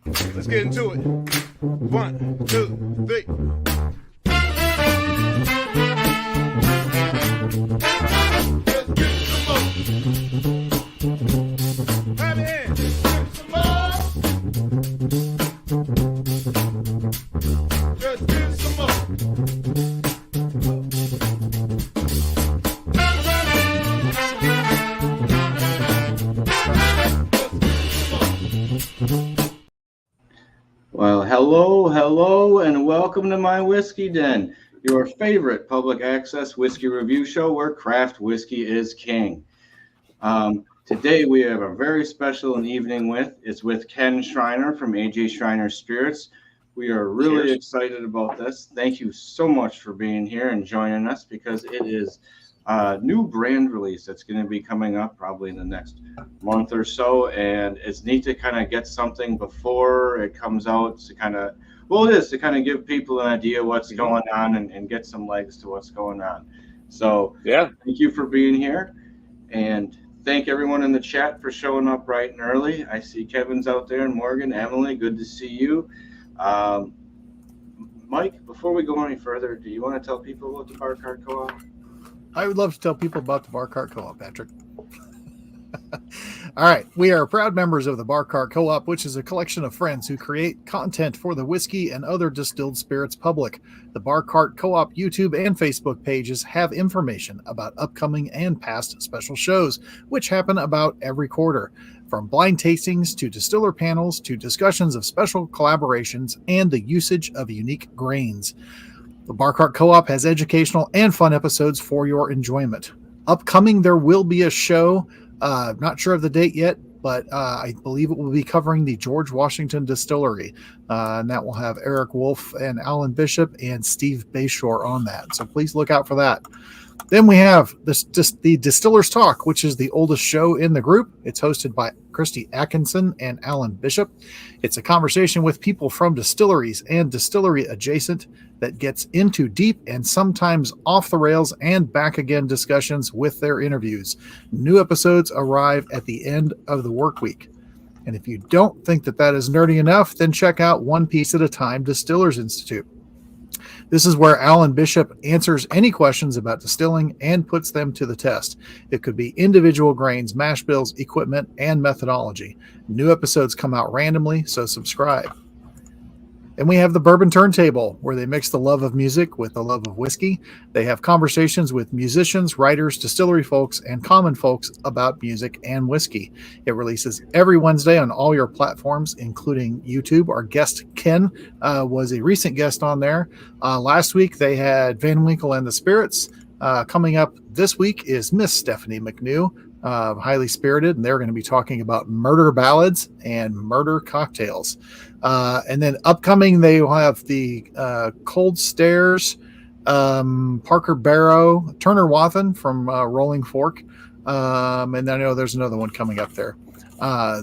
Let's get into it. 1, 2, 3. Well, hello, and welcome to my Whiskey Den, your favorite public access whiskey review show where craft whiskey is king. Today we have a very special evening with Ken Schriener from AJ Schriener Spirits. We are really excited about this. Thank you so much for being here and joining us because it is a new brand release that's going to be coming up probably in the next month or so, and it's neat to kind of get something before it comes out to kind of give people an idea what's going on and get some legs to what's going on. So thank you for being here, and thank everyone in the chat for showing up bright and early. I see Kevin's out there and Morgan, Emily, good to see you. Mike, before we go any further, do you want to tell people about the Bar Cart Co-op? I would love to tell people about the Bar Cart Co-op, Patrick. All right. We are proud members of the Bar Cart Co-op, which is a collection of friends who create content for the whiskey and other distilled spirits public. The Bar Cart Co-op YouTube and Facebook pages have information about upcoming and past special shows, which happen about every quarter. From blind tastings to distiller panels to discussions of special collaborations and the usage of unique grains. The Bar Cart Co-op has educational and fun episodes for your enjoyment. Upcoming, there will be a show, not sure of the date yet, but I believe it will be covering the George Washington Distillery. And that will have Eric Wolf and Alan Bishop and Steve Bayshore on that. So please look out for that. Then we have the Distillers Talk, which is the oldest show in the group. It's hosted by Christy Atkinson and Alan Bishop. It's a conversation with people from distilleries and distillery adjacent that gets into deep and sometimes off the rails and back again discussions with their interviews. New episodes arrive at the end of the work week. And if you don't think that is nerdy enough, then check out One Piece at a Time Distillers Institute. This is where Alan Bishop answers any questions about distilling and puts them to the test. It could be individual grains, mash bills, equipment, and methodology. New episodes come out randomly, so subscribe. And we have the Bourbon Turntable, where they mix the love of music with the love of whiskey. They have conversations with musicians, writers, distillery folks, and common folks about music and whiskey. It releases every Wednesday on all your platforms, including YouTube. Our guest, Ken, was a recent guest on there. Last week, they had Van Winkle and the Spirits. Coming up this week is Miss Stephanie McNew, Highly Spirited, and they're going to be talking about murder ballads and murder cocktails. And then upcoming, they will have the Cold Stairs, Parker Barrow, Turner Wathen from Rolling Fork. And I know there's another one coming up there.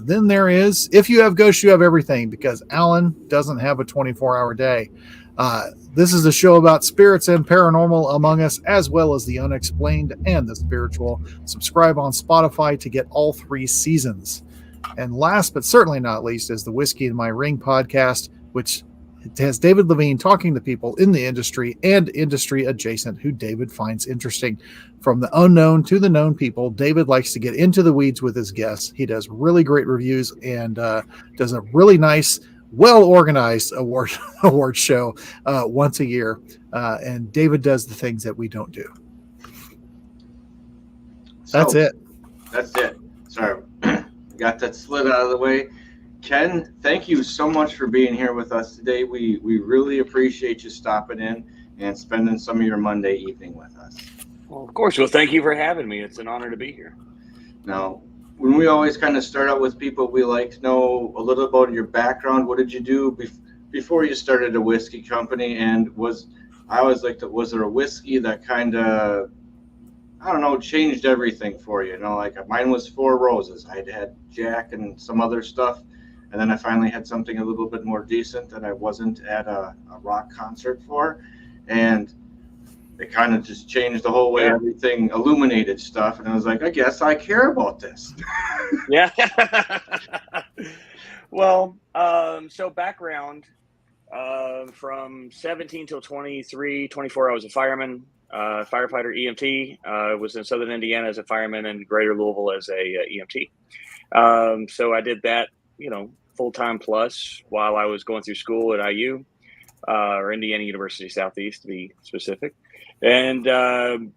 Then there is If You Have Ghosts, You Have Everything, because Alan doesn't have a 24-hour day. This is a show about spirits and paranormal among us, as well as the unexplained and the spiritual. Subscribe on Spotify to get all 3 seasons. And last but certainly not least is the Whiskey in My Ring podcast, which has David Levine talking to people in the industry and industry adjacent who David finds interesting. From the unknown to the known people, David likes to get into the weeds with his guests. He does really great reviews and does a really nice, well-organized award show once a year. And David does the things that we don't do. That's it. Sorry. Got that slid out of the way. Ken, thank you so much for being here with us today. We really appreciate you stopping in and spending some of your Monday evening with us. Well, of course. Well, thank you for having me. It's an honor to be here. Now, when we always kind of start out with people, we like to know a little about your background. What did you do before you started a whiskey company? And was there a whiskey that kind of, changed everything for you? Like mine was Four Roses. I'd had Jack and some other stuff. And then I finally had something a little bit more decent that I wasn't at a rock concert for. And it kind of just changed the whole way everything illuminated stuff. And I was like, I guess I care about this. Yeah. Well, so background, from 17 till 23, 24, I was a fireman, firefighter, EMT. Was in Southern Indiana as a fireman and Greater Louisville as a EMT. So I did that, full time plus while I was going through school at IU, or Indiana University Southeast to be specific. And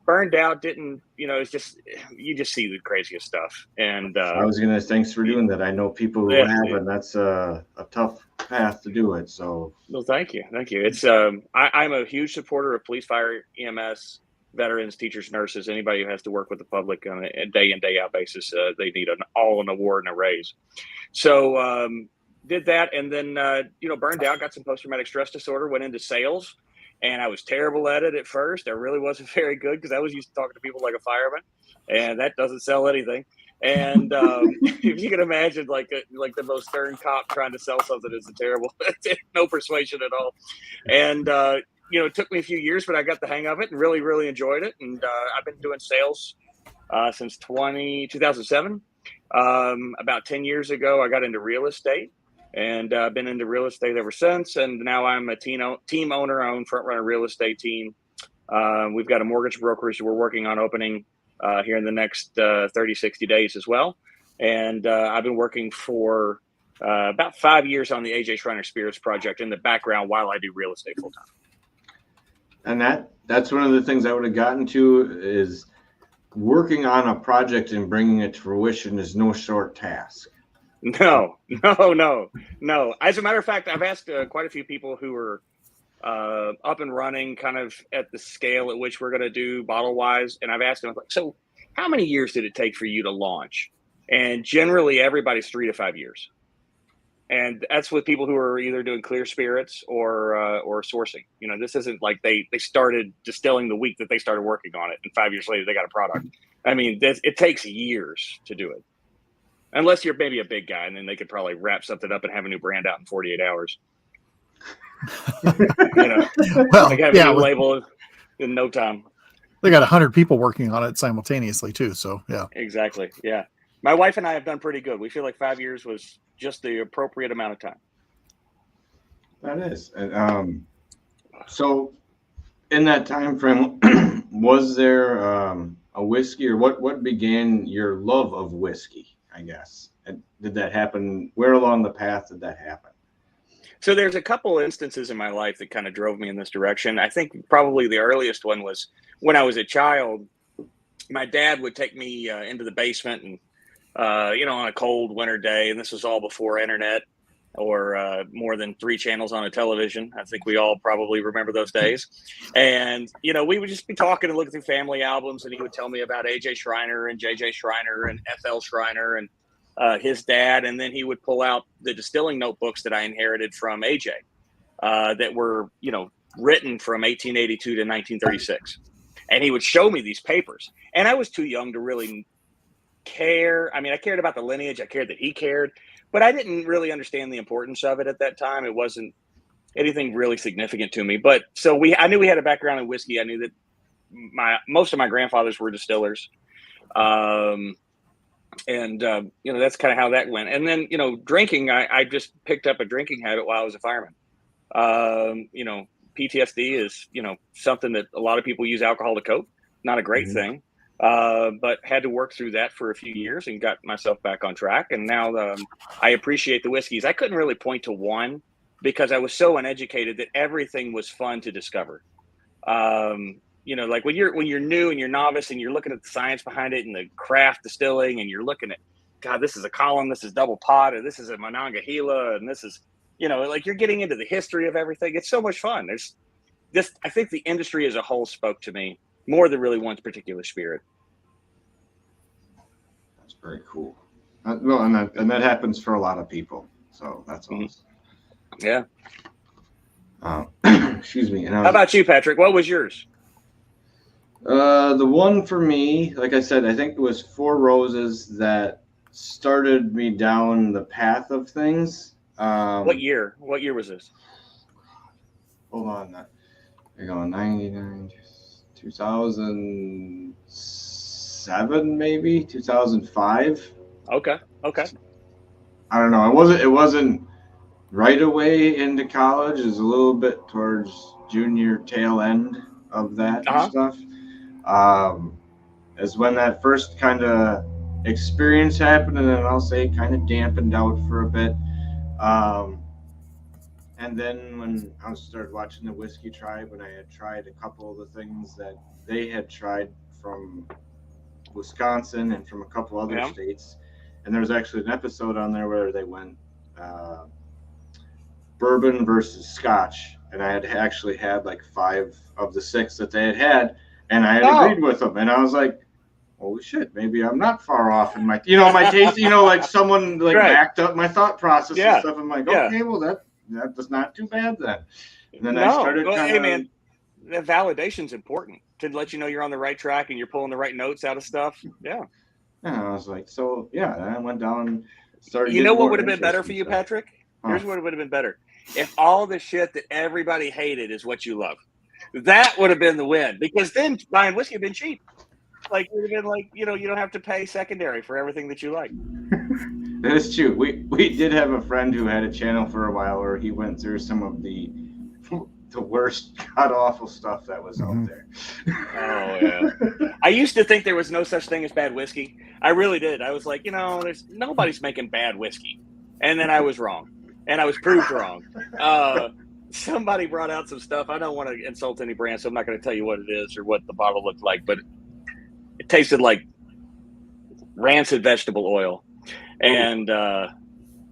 burned out, didn't, it's just, you just see the craziest stuff. And I was gonna. Thanks for doing that. I know people who Yeah. have, and that's a tough path to do it. So Well, thank you. It's I'm a huge supporter of police, fire, EMS, veterans, teachers, nurses, anybody who has to work with the public on a day in, day out basis. They need an award and a raise. So did that, and then burned out, got some post traumatic stress disorder, went into sales, and I was terrible at it at first. I really wasn't very good because I was used to talking to people like a fireman, and that doesn't sell anything. And if you can imagine, like the most stern cop trying to sell something is a terrible, no persuasion at all. And it took me a few years, but I got the hang of it and really, really enjoyed it. And I've been doing sales since 2007. About 10 years ago, I got into real estate, and I've been into real estate ever since. And now I'm a team owner. I own Front Runner Real Estate Team. We've got a mortgage brokerage we're working on opening here in the next 30, 60 days as well. And I've been working for about 5 years on the AJ Schriener Spirits Project in the background while I do real estate full time. And that's one of the things I would have gotten to is working on a project and bringing it to fruition is no short task. No. As a matter of fact, I've asked quite a few people who are up and running kind of at the scale at which we're going to do bottle wise. And I've asked them, like, so how many years did it take for you to launch? And generally everybody's 3 to 5 years. And that's with people who are either doing clear spirits or sourcing. This isn't like they started distilling the week that they started working on it, and 5 years later they got a product. I mean, it takes years to do it, unless you're maybe a big guy, and then they could probably wrap something up and have a new brand out in 48 hours. Well, like have a new label in no time. They got 100 people working on it simultaneously too. So yeah, exactly. Yeah, my wife and I have done pretty good. We feel like 5 years was just the appropriate amount of time. That is. And so in that time frame, was there a whiskey, or what began your love of whiskey, I guess? And did that happen? Where along the path did that happen? So there's a couple instances in my life that kind of drove me in this direction. I think probably the earliest one was when I was a child. My dad would take me into the basement and on a cold winter day, and this was all before internet or more than 3 channels on a television. I think we all probably remember those days. And, we would just be talking and looking through family albums, and he would tell me about AJ Schriener and JJ Schriener and FL Schriener and his dad. And then he would pull out the distilling notebooks that I inherited from AJ that were, written from 1882 to 1936. And he would show me these papers. And I was too young to really care. I mean, I cared about the lineage. I cared that he cared, but I didn't really understand the importance of it at that time. It wasn't anything really significant to me. But so I knew we had a background in whiskey. I knew that most of my grandfathers were distillers. And that's kind of how that went. And then, drinking, I just picked up a drinking habit while I was a fireman. PTSD is, something that a lot of people use alcohol to cope. Not a great thing. But had to work through that for a few years and got myself back on track. And now I appreciate the whiskeys. I couldn't really point to one because I was so uneducated that everything was fun to discover. Like when you're new and you're novice and you're looking at the science behind it and the craft distilling, and you're looking at, God, this is a column, this is double pot, or this is a Monongahela, and this is, like you're getting into the history of everything. It's so much fun. I think the industry as a whole spoke to me more than really one particular spirit. That's very cool. Well, and that happens for a lot of people. So that's awesome. Yeah. Excuse me. How about you, Patrick? What was yours? The one for me, like I said, I think it was Four Roses that started me down the path of things. What year? What year was this? Hold on. You're going 99, 2007, maybe 2005. Okay. I don't know. It wasn't right away into college. It was a little bit towards junior tail end of that stuff. Is when that first kind of experience happened, and then I'll say kind of dampened out for a bit. And then when I started watching the Whiskey Tribe, and I had tried a couple of the things that they had tried from Wisconsin and from a couple other states, and there was actually an episode on there where they went bourbon versus Scotch, and I had actually had like 5 of the 6 that they had, and I had agreed with them, and I was like, holy shit, maybe I'm not far off in my, my taste, like someone like backed up my thought process and stuff. I'm like, okay, well that's not too bad then. And then I started hey man, the validation's important to let you know you're on the right track and you're pulling the right notes out of stuff. Yeah. And I was like, so yeah, then I went down and started. You know what would have been better for you, Patrick? Here's what would have been better. If all the shit that everybody hated is what you love. That would have been the win, because then buying whiskey would have been cheap. Like, it would have been like, you don't have to pay secondary for everything that you like. That is true. We did have a friend who had a channel for a while where he went through some of the worst, god-awful stuff that was out there. Oh, yeah. I used to think there was no such thing as bad whiskey. I really did. I was like, there's nobody's making bad whiskey. And then I was wrong. And I was proved wrong. Somebody brought out some stuff. I don't want to insult any brand, so I'm not going to tell you what it is or what the bottle looked like, but it tasted like rancid vegetable oil. And I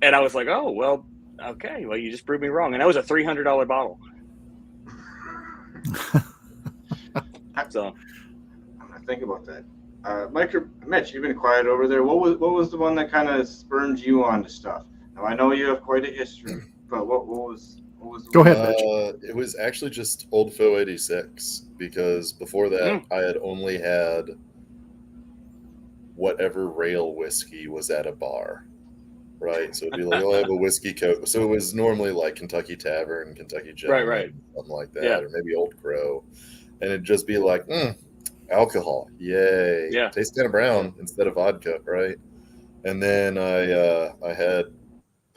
was like, oh, well, okay. Well, you just proved me wrong. And that was a $300 bottle. So I'm going to think about that. Mitch, you've been quiet over there. What was the one that kind of spurned you on to stuff? Now, I know you have quite a history, but what was Go ahead, Mitch. It was actually just Old Foe 86, because before that I had only had whatever rail whiskey was at a bar, right? So it'd be like, I'll have a whiskey coke. So it was normally like Kentucky Tavern, Kentucky Gentleman, right, something like that, or maybe Old Crow, and it'd just be like, alcohol, yay, tastes kind of brown instead of vodka, right? And then they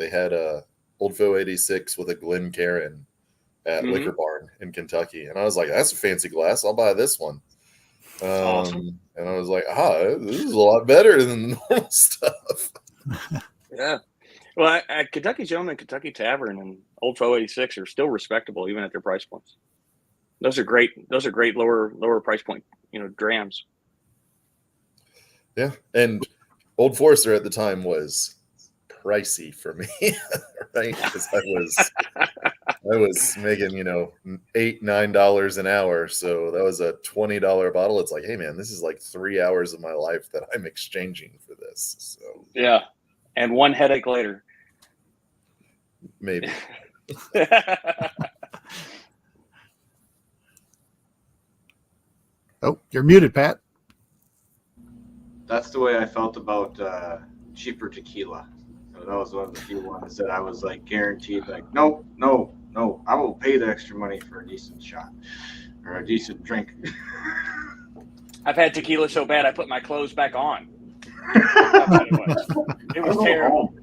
had a Old Foe 86 with a Glencairn at Liquor Barn in Kentucky, and I was like, that's a fancy glass, I'll buy this one. Awesome. And I was like, this is a lot better than the normal stuff. Yeah. Well, at Kentucky Gentleman, Kentucky Tavern, and Old Foe 86 are still respectable even at their price points. Those are great lower price point, drams. Yeah. And Old Forester at the time was pricey for me, right? Because I was making, $8-9 an hour. So that was a $20 bottle. It's like, hey man, this is like 3 hours of my life that I'm exchanging for this. So yeah. And one headache later. Maybe. Oh, you're muted, Pat. That's the way I felt about cheaper tequila. So that was one of the few ones that I was like guaranteed, like, no, I will pay the extra money for a decent shot or a decent drink. I've had tequila so bad I put my clothes back on. It was terrible.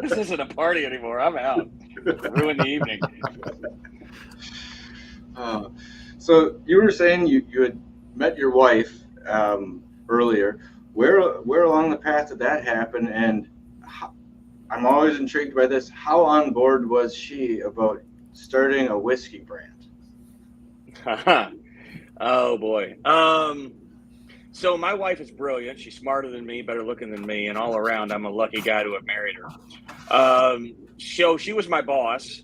This isn't a party anymore. I'm out. Ruin the evening. So you were saying you had met your wife earlier. Where along the path did that happen? And I'm always intrigued by this. How on board was she about starting a whiskey brand? Oh boy. So my wife is brilliant. She's smarter than me, better looking than me, and all around I'm a lucky guy to have married her. She was my boss,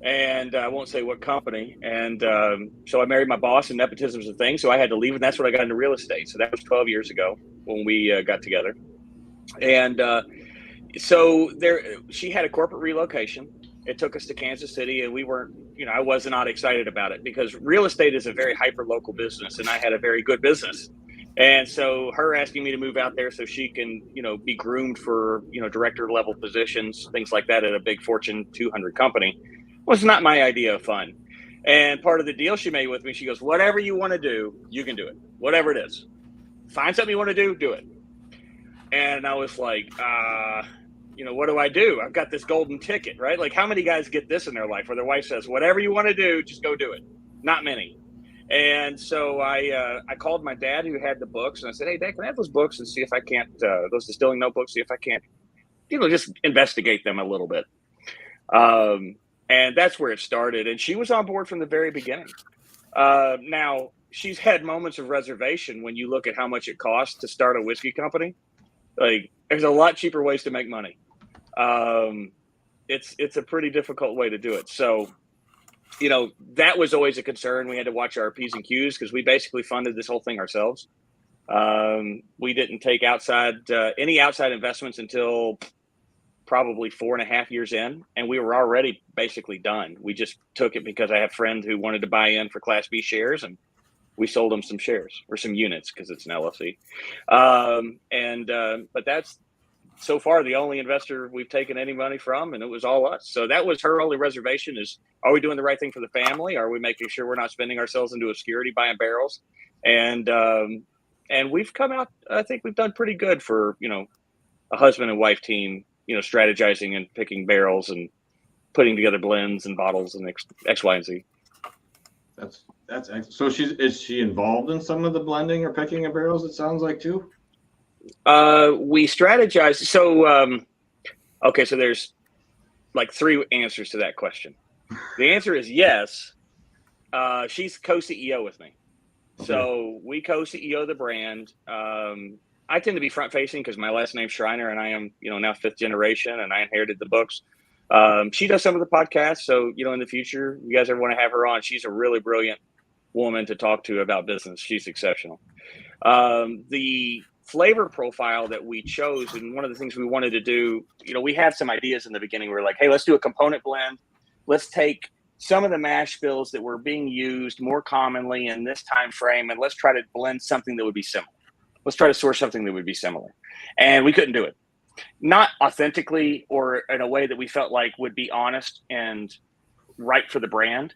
and I won't say what company. And so I married my boss, and nepotism's a thing. So I had to leave, and that's when I got into real estate. So that was 12 years ago when we got together. And so she had a corporate relocation. It took us to Kansas City, and we weren't, I was not excited about it because real estate is a very hyper-local business, and I had a very good business. And so her asking me to move out there so she can, be groomed for, director level positions, things like that at a big Fortune 200 company was not my idea of fun. And part of the deal she made with me, she goes, whatever you want to do, you can do it. Whatever it is. Find something you want to do it. And I was like, what do I do? I've got this golden ticket, right? Like, how many guys get this in their life where their wife says, whatever you want to do, just go do it? Not many. And so I called my dad, who had the books, and I said, hey, Dad, can I have those books and see if I can't, those distilling notebooks, see if I can't, just investigate them a little bit. And that's where it started. And she was on board from the very beginning. Now, she's had moments of reservation when you look at how much it costs to start a whiskey company. Like, there's a lot cheaper ways to make money. It's a pretty difficult way to do it. So, that was always a concern. We had to watch our P's and Q's because we basically funded this whole thing ourselves. We didn't take any outside investments until probably 4.5 years in, and we were already basically done. We just took it because I have friends who wanted to buy in for Class B shares, and we sold them some shares or some units because it's an LLC. But that's so far the only investor we've taken any money from, and it was all us. So that was her only reservation is, are we doing the right thing for the family? Are we making sure we're not spending ourselves into obscurity buying barrels? And we've come out, I think we've done pretty good for, a husband and wife team, strategizing and picking barrels and putting together blends and bottles and X, Y, and Z. That's excellent. So is she involved in some of the blending or picking of barrels? It sounds like too. We strategize. So, okay. So there's like 3 answers to that question. The answer is yes. She's co-CEO with me. Okay. So we co-CEO the brand. I tend to be front facing because my last name's Schriener and I am, now 5th generation and I inherited the books. She does some of the podcasts. So, in the future, you guys ever want to have her on, she's a really brilliant woman to talk to about business. She's exceptional. The flavor profile that we chose, and one of the things we wanted to do, we had some ideas in the beginning. We were like, hey, let's do a component blend. Let's take some of the mash bills that were being used more commonly in this time frame, and let's try to blend something that would be similar. Let's try to source something that would be similar. And we couldn't do it. Not authentically or in a way that we felt like would be honest and right for the brand.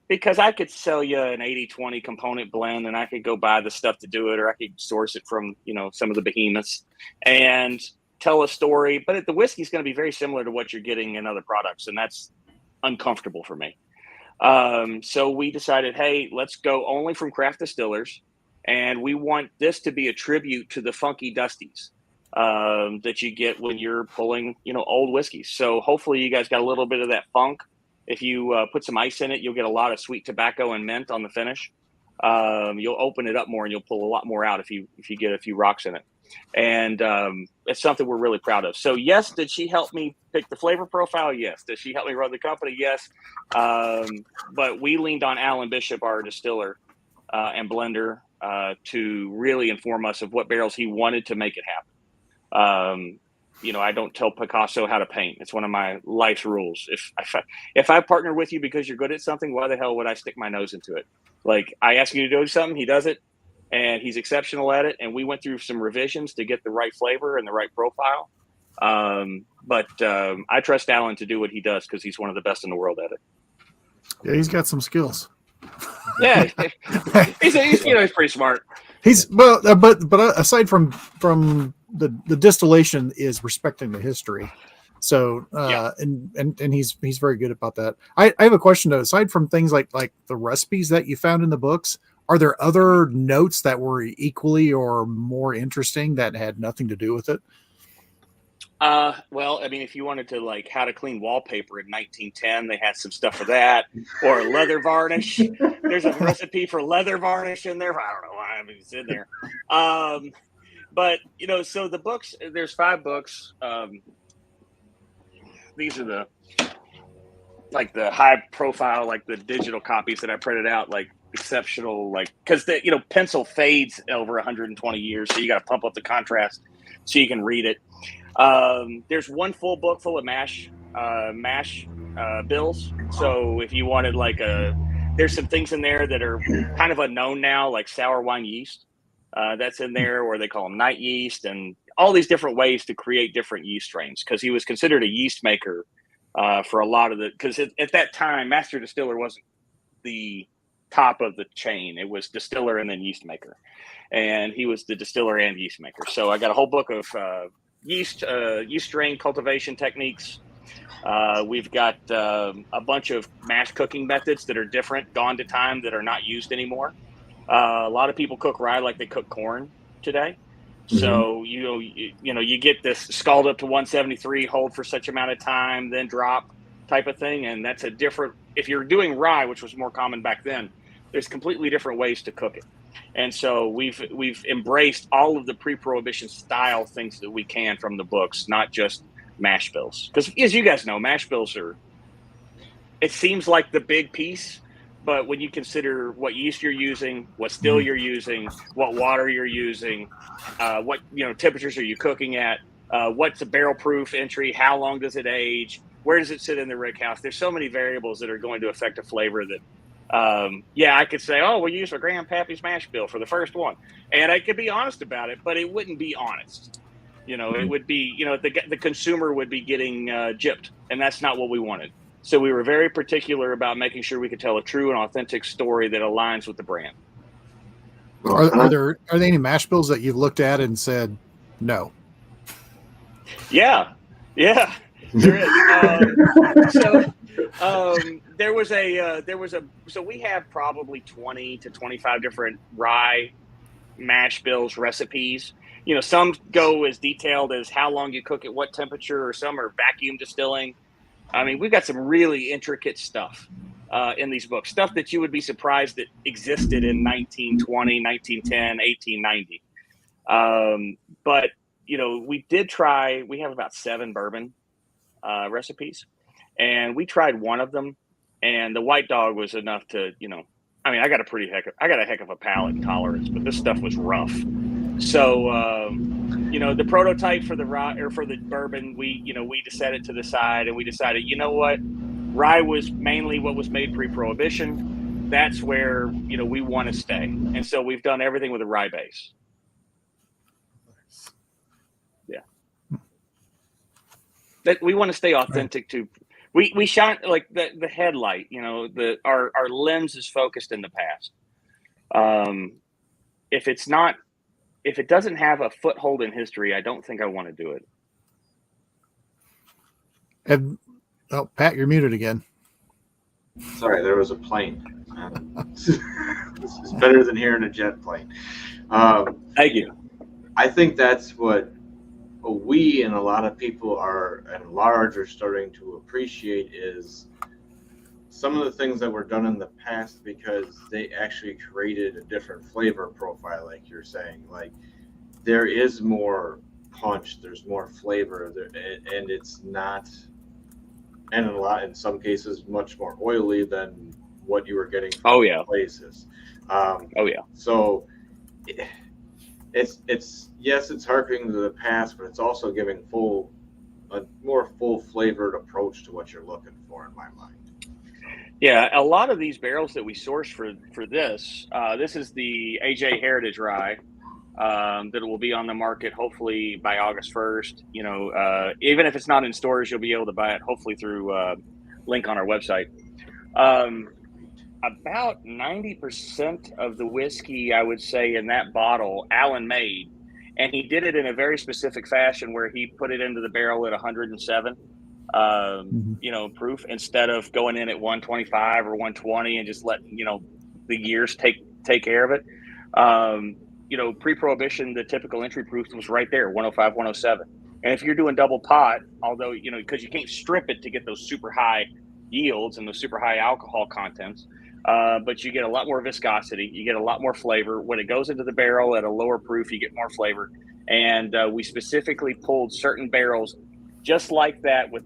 Because I could sell you an 80-20 component blend and I could go buy the stuff to do it, or I could source it from, some of the behemoths and tell a story. But the whiskey is going to be very similar to what you're getting in other products. And that's uncomfortable for me. So we decided, hey, let's go only from craft distillers. And we want this to be a tribute to the funky dusties that you get when you're pulling, old whiskeys. So hopefully you guys got a little bit of that funk. If you put some ice in it, you'll get a lot of sweet tobacco and mint on the finish. You'll open it up more and you'll pull a lot more out if you get a few rocks in it. And it's something we're really proud of. So yes, did she help me pick the flavor profile? Yes. Did she help me run the company? Yes. But we leaned on Alan Bishop, our distiller and blender, to really inform us of what barrels he wanted to make it happen. I don't tell Picasso how to paint. It's one of my life's rules. If I partner with you because you're good at something, why the hell would I stick my nose into it? Like, I ask you to do something, he does it, and he's exceptional at it. And we went through some revisions to get the right flavor and the right profile. But I trust Alan to do what he does because he's one of the best in the world at it. Yeah, he's got some skills. Yeah, he's pretty smart. But aside from the distillation is respecting the history. So and he's very good about that. I have a question though. Aside from things like the recipes that you found in the books, are there other notes that were equally or more interesting that had nothing to do with it? Well, I mean, if you wanted to like how to clean wallpaper in 1910, they had some stuff for that, or leather varnish. There's a recipe for leather varnish in there. I don't know why it's in there. But so the books, there's 5 books. These are the high profile, like the digital copies that I printed out, like exceptional, like, cause pencil fades over 120 years. So you got to pump up the contrast so you can read it. There's one full book full of mash bills. So if you wanted there's some things in there that are kind of unknown now, like sour wine yeast, that's in there, or they call them night yeast, and all these different ways to create different yeast strains. Cause he was considered a yeast maker, for a lot of because at that time, master distiller wasn't the top of the chain. It was distiller and then yeast maker, and he was the distiller and yeast maker. So I got a whole book of yeast strain cultivation techniques. We've got a bunch of mash cooking methods that are different, gone to time, that are not used anymore. A lot of people cook rye like they cook corn today. So you get this scald up to 173, hold for such amount of time, then drop type of thing, and that's a different. If you're doing rye, which was more common back then, there's completely different ways to cook it. And so we've embraced all of the pre-prohibition style things that we can from the books, not just mash bills. Because as you guys know, mash bills it seems like the big piece, but when you consider what yeast you're using, what still you're using, what water you're using, what temperatures are you cooking at, what's a barrel proof entry, how long does it age, where does it sit in the rick house? There's so many variables that are going to affect a flavor that I could say, oh, we'll use our Grandpappy's mash bill for the first one, and I could be honest about it, but it wouldn't be honest. It would be, the consumer would be getting gypped, and that's not what we wanted. So we were very particular about making sure we could tell a true and authentic story that aligns with the brand. Are there any mash bills that you've looked at and said no? Yeah, there is. So we have probably 20 to 25 different rye mash bills recipes. Some go as detailed as how long you cook at what temperature, or some are vacuum distilling. I mean, we've got some really intricate stuff in these books, stuff that you would be surprised that existed in 1920, 1910, 1890. But, we have about 7 bourbon recipes, and we tried one of them, and the White Dog was enough to, I got a heck of a palate and tolerance, but this stuff was rough. So, the prototype for the rye or for the bourbon, we just set it to the side, and we decided, rye was mainly what was made pre-prohibition. That's where, we want to stay. And so we've done everything with a rye base. Yeah. That we want to stay authentic to. We shine like the headlight, our lens is focused in the past. If it doesn't have a foothold in history, I don't think I want to do it. Pat, you're muted again. Sorry, there was a plane. This is better than hearing a jet plane. Thank you. I think that's what we and a lot of people are starting to appreciate is some of the things that were done in the past, because they actually created a different flavor profile, like you're saying. Like, there is more punch, there's more flavor, and it's not, and in some cases, much more oily than what you were getting from places. So it's harkening to the past, but it's also giving a more full flavored approach to what you're looking for, in my mind. Yeah, a lot of these barrels that we sourced for this is the AJ Heritage Rye that will be on the market hopefully by August 1st. Even if it's not in stores, you'll be able to buy it hopefully through link on our website. About 90% of the whiskey, I would say, in that bottle, Alan made, and he did it in a very specific fashion where he put it into the barrel at 107. Proof, instead of going in at 125 or 120 and just letting the years take care of it. Pre-prohibition, the typical entry proof was right there, 105, 107. And if you're doing double pot, although because you can't strip it to get those super high yields and those super high alcohol contents, but you get a lot more viscosity, you get a lot more flavor. When it goes into the barrel at a lower proof, you get more flavor. And we specifically pulled certain barrels just like that, with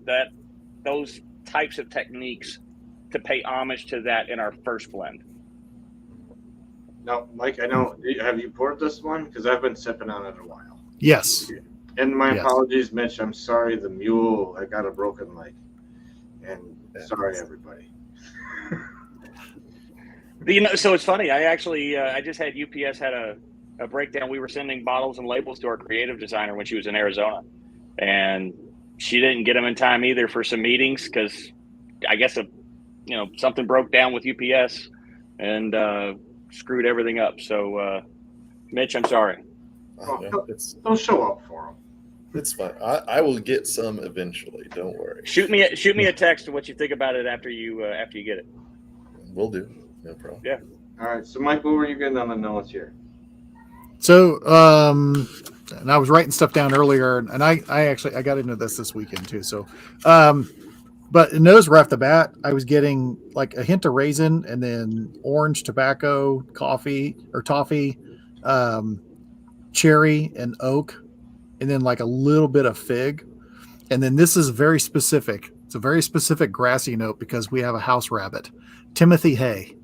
those types of techniques, to pay homage to that in our first blend. Now, Mike, I know, have you poured this one? Because I've been sipping on it a while. Yes. And my apologies, Mitch. I'm sorry, the mule, I got a broken leg. And sorry, everybody. So it's funny. I actually, I just had UPS had a breakdown. We were sending bottles and labels to our creative designer when she was in Arizona. And she didn't get them in time either for some meetings, because I guess something broke down with UPS and screwed everything up. So, Mitch, I'm sorry. Yeah, Don't show up for them. it's fine. I will get some eventually. Don't worry. Shoot me a text of what you think about it after you get it. We'll do. No problem. Yeah. All right. So, Mike, what were you getting on the notes here? So, and I was writing stuff down earlier, and I got into this weekend too. So, but notice right off the bat, I was getting like a hint of raisin, and then orange, tobacco, coffee or toffee, cherry, and oak, and then like a little bit of fig. And then this is very specific. It's a very specific grassy note because we have a house rabbit, Timothy Hay.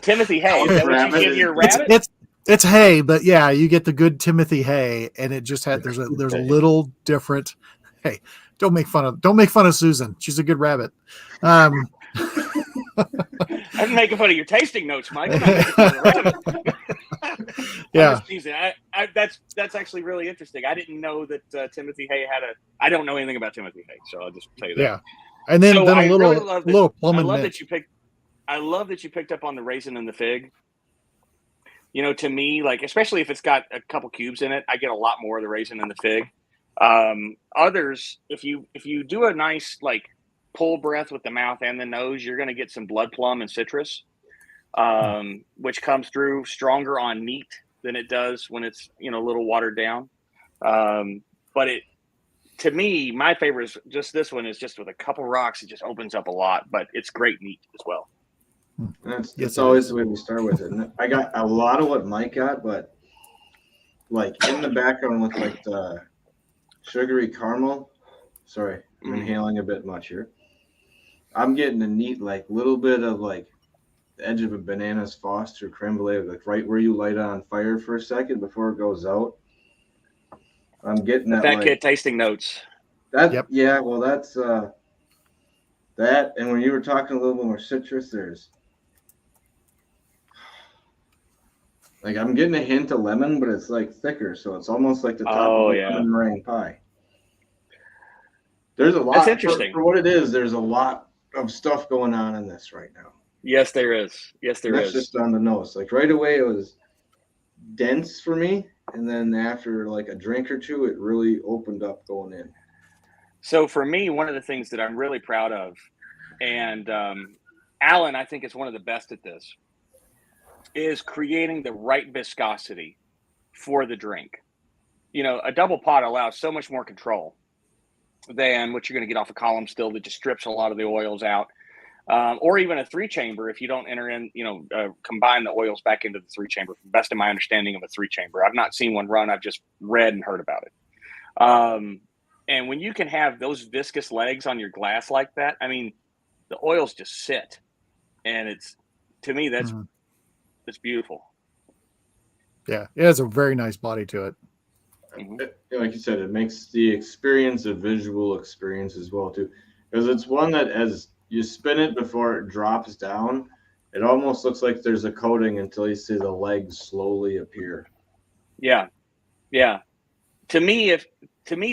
Timothy Hay, is that what you give your rabbit? It's hay, but yeah, you get the good Timothy Hay, and it just had there's a little different. Hey, don't make fun of Susan. She's a good rabbit. I'm making fun of your tasting notes, Mike. I'm not making fun of the rabbit. Yeah, that's actually really interesting. I didn't know that Timothy Hay I don't know anything about Timothy Hay, so I'll just tell you that. Yeah, and then, so then a little really love that, little plum I and love mint. that you picked. I love that you picked up on the raisin and the fig. You know, to me, like especially if it's got a couple cubes in it, I get a lot more of the raisin and the fig. Others, if you do a nice like pull breath with the mouth and the nose, you're going to get some blood plum and citrus, which comes through stronger on neat than it does when it's a little watered down. But to me, my favorite is just this one is just with a couple rocks. It just opens up a lot, but it's great neat as well. That's always the way we start with it. And I got a lot of what Mike got, but like in the background with like the sugary caramel. Sorry, I'm inhaling a bit much here. I'm getting a neat like little bit of like the edge of a bananas Foster creme brulee, like right where you light it on fire for a second before it goes out. I'm getting that Fat Kid tasting notes. Yeah, well that's that, and when you were talking a little bit more citrus, there's like I'm getting a hint of lemon, but it's like thicker, so it's almost like the top of a lemon meringue pie. There's a lot. That's interesting. For what it is, there's a lot of stuff going on in this right now. Yes, there is. That's just on the nose. Like right away, it was dense for me, and then after like a drink or two, it really opened up going in. So for me, one of the things that I'm really proud of, and Alan, I think is one of the best at this, is creating the right viscosity for the drink. A double pot allows so much more control than what you're going to get off a column still that just strips a lot of the oils out. Or even a 3-chamber if you don't enter in, combine the oils back into the 3-chamber, from best of my understanding of a 3-chamber. I've not seen one run. I've just read and heard about it. And when you can have those viscous legs on your glass like that, I mean, the oils just sit. And to me, that's beautiful. Yeah, it has a very nice body to it. Like you said, it makes the experience a visual experience as well too, because it's one that as you spin it before it drops down, it almost looks like there's a coating until you see the legs slowly appear. Yeah. To me,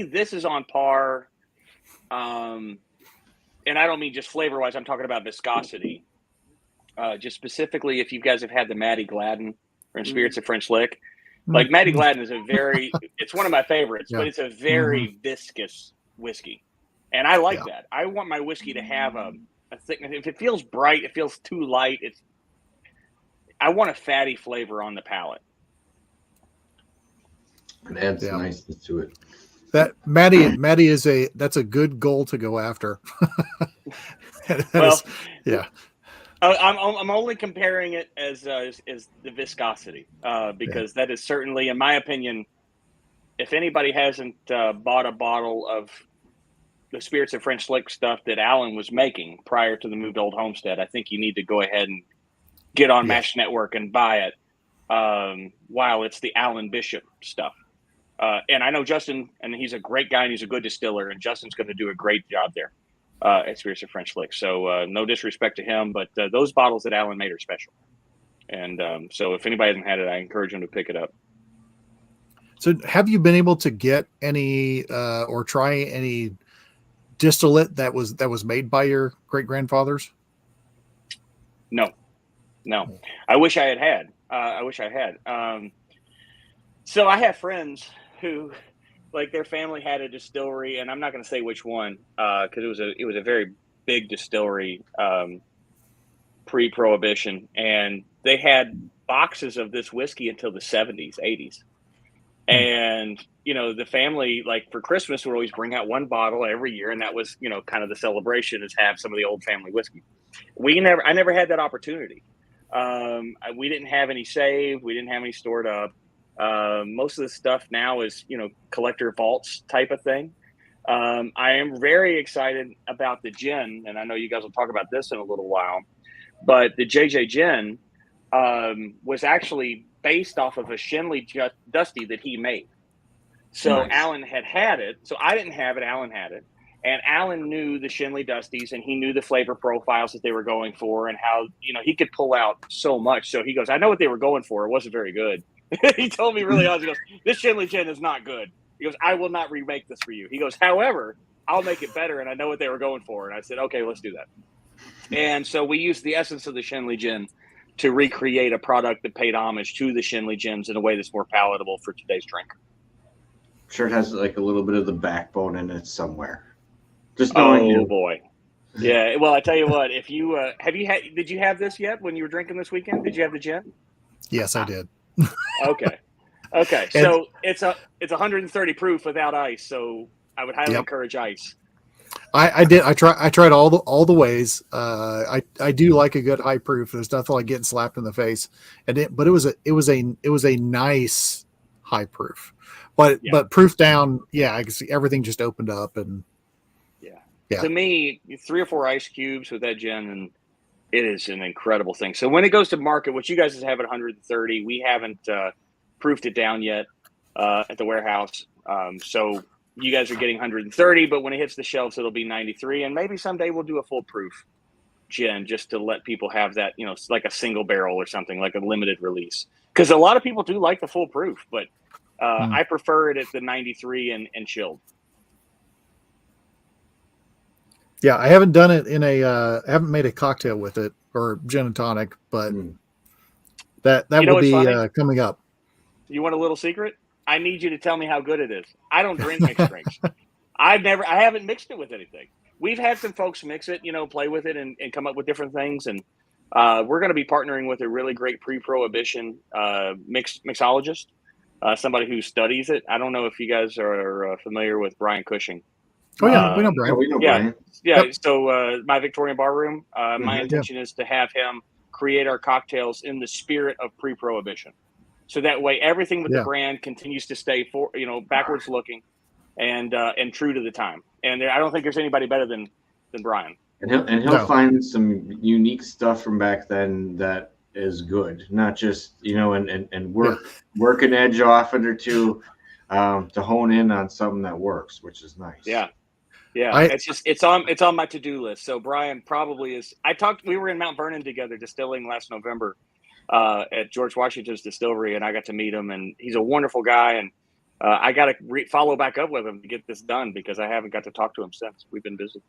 this is on par. And I don't mean just flavor wise. I'm talking about viscosity. Just specifically, if you guys have had the Maddie Gladden or Spirits of French Lick, like Maddie Gladden is it's one of my favorites, but it's a very viscous whiskey. And I like that. I want my whiskey to have a thickness. If it feels bright, it feels too light. I want a fatty flavor on the palate. It adds niceness to it. That Maddie that's a good goal to go after. I'm only comparing it as the viscosity because that is certainly, in my opinion, if anybody hasn't bought a bottle of the Spirits of French Lick stuff that Alan was making prior to the move to Old Homestead, I think you need to go ahead and get on Mash Network and buy it while it's the Alan Bishop stuff. And I know Justin, and he's a great guy and he's a good distiller, and Justin's going to do a great job there at Spirits of French Lick. So no disrespect to him, but those bottles that Alan made are special. And so if anybody hasn't had it, I encourage them to pick it up. So have you been able to get any or try any distillate that was made by your great grandfathers? No. I wish I had. I wish I had. So I have friends who, like, their family had a distillery, and I'm not going to say which one, because it was a very big distillery, pre-prohibition, and they had boxes of this whiskey until the 70s, 80s. And, the family, like, for Christmas would always bring out one bottle every year. And that was, kind of the celebration, is have some of the old family whiskey. I never had that opportunity. We didn't have any saved. We didn't have any stored up. Most of the stuff now is, collector vaults type of thing. I am very excited about the gin, and I know you guys will talk about this in a little while, but the JJ gin was actually based off of a Shenley Dusty that he made. So nice. Alan had it. So I didn't have it. Alan had it. And Alan knew the Shenley Dusties, and he knew the flavor profiles that they were going for, and how, he could pull out so much. So he goes, I know what they were going for. It wasn't very good. He told me really honestly, he goes, this Shenley gin is not good. He goes, I will not remake this for you. He goes, however, I'll make it better, and I know what they were going for. And I said, okay, let's do that. And so we used the essence of the Shenley gin to recreate a product that paid homage to the Shenley gins in a way that's more palatable for today's drinker. Sure, it has like a little bit of the backbone in it somewhere. Just knowing you. Boy. Yeah. Well, I tell you what, if you did you have this yet when you were drinking this weekend? Did you have the gin? Yes, I did. Okay. So it's 130 proof without ice. So I would highly encourage ice. I did. I tried all the ways. I do like a good high proof. There's nothing like getting slapped in the face. But it was a nice high proof. But proof down, I can see everything just opened up, and to me, 3 or 4 ice cubes with that gin, and it is an incredible thing. So when it goes to market, which you guys have at 130, we haven't proofed it down yet at the warehouse. So you guys are getting 130, but when it hits the shelves, it'll be 93. And maybe someday we'll do a full proof gin just to let people have that, like a single barrel or something, like a limited release. Because a lot of people do like the full proof, but I prefer it at the 93 and chilled. Yeah, I haven't done it in I haven't made a cocktail with it or gin and tonic, but that will be coming up. You want a little secret? I need you to tell me how good it is. I don't drink mixed drinks. I haven't mixed it with anything. We've had some folks mix it, play with it and come up with different things. And we're going to be partnering with a really great pre-prohibition mixologist, somebody who studies it. I don't know if you guys are familiar with Brian Cushing. Oh yeah, we know Brian. Brian. Yeah. Yep. So my Victorian Bar Room, my intention is to have him create our cocktails in the spirit of pre-prohibition. So that way, everything with the brand continues to stay backwards looking, and true to the time. And I don't think there's anybody better than Brian. And he'll find some unique stuff from back then that is good, not just and work an edge off it or two to hone in on something that works, which is nice. Yeah. It's on my to-do list. So Brian probably is. We were in Mount Vernon together distilling last November at George Washington's distillery, and I got to meet him, and he's a wonderful guy. And I got to follow back up with him to get this done because I haven't got to talk to him since. We've been busy.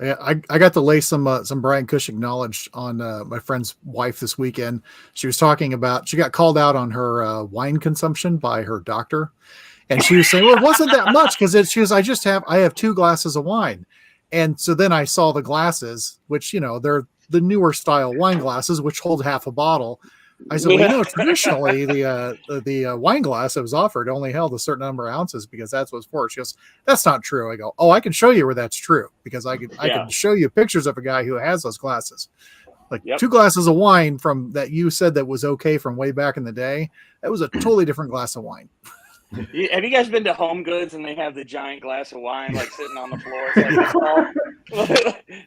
Yeah, I got to lay some Brian Cushing knowledge on my friend's wife this weekend. She was talking about, she got called out on her wine consumption by her doctor. And she was saying, well, it wasn't that much because I have 2 glasses of wine. And so then I saw the glasses, which, they're the newer style wine glasses, which hold half a bottle. I said, well, traditionally the wine glass that was offered only held a certain number of ounces because that's what's for. She goes, that's not true. I go, oh, I can show you where that's true because I can show you pictures of a guy who has those glasses. Like 2 glasses of wine from that you said that was okay from way back in the day. That was a totally different glass of wine. Have you guys been to Home Goods and they have the giant glass of wine like sitting on the floor?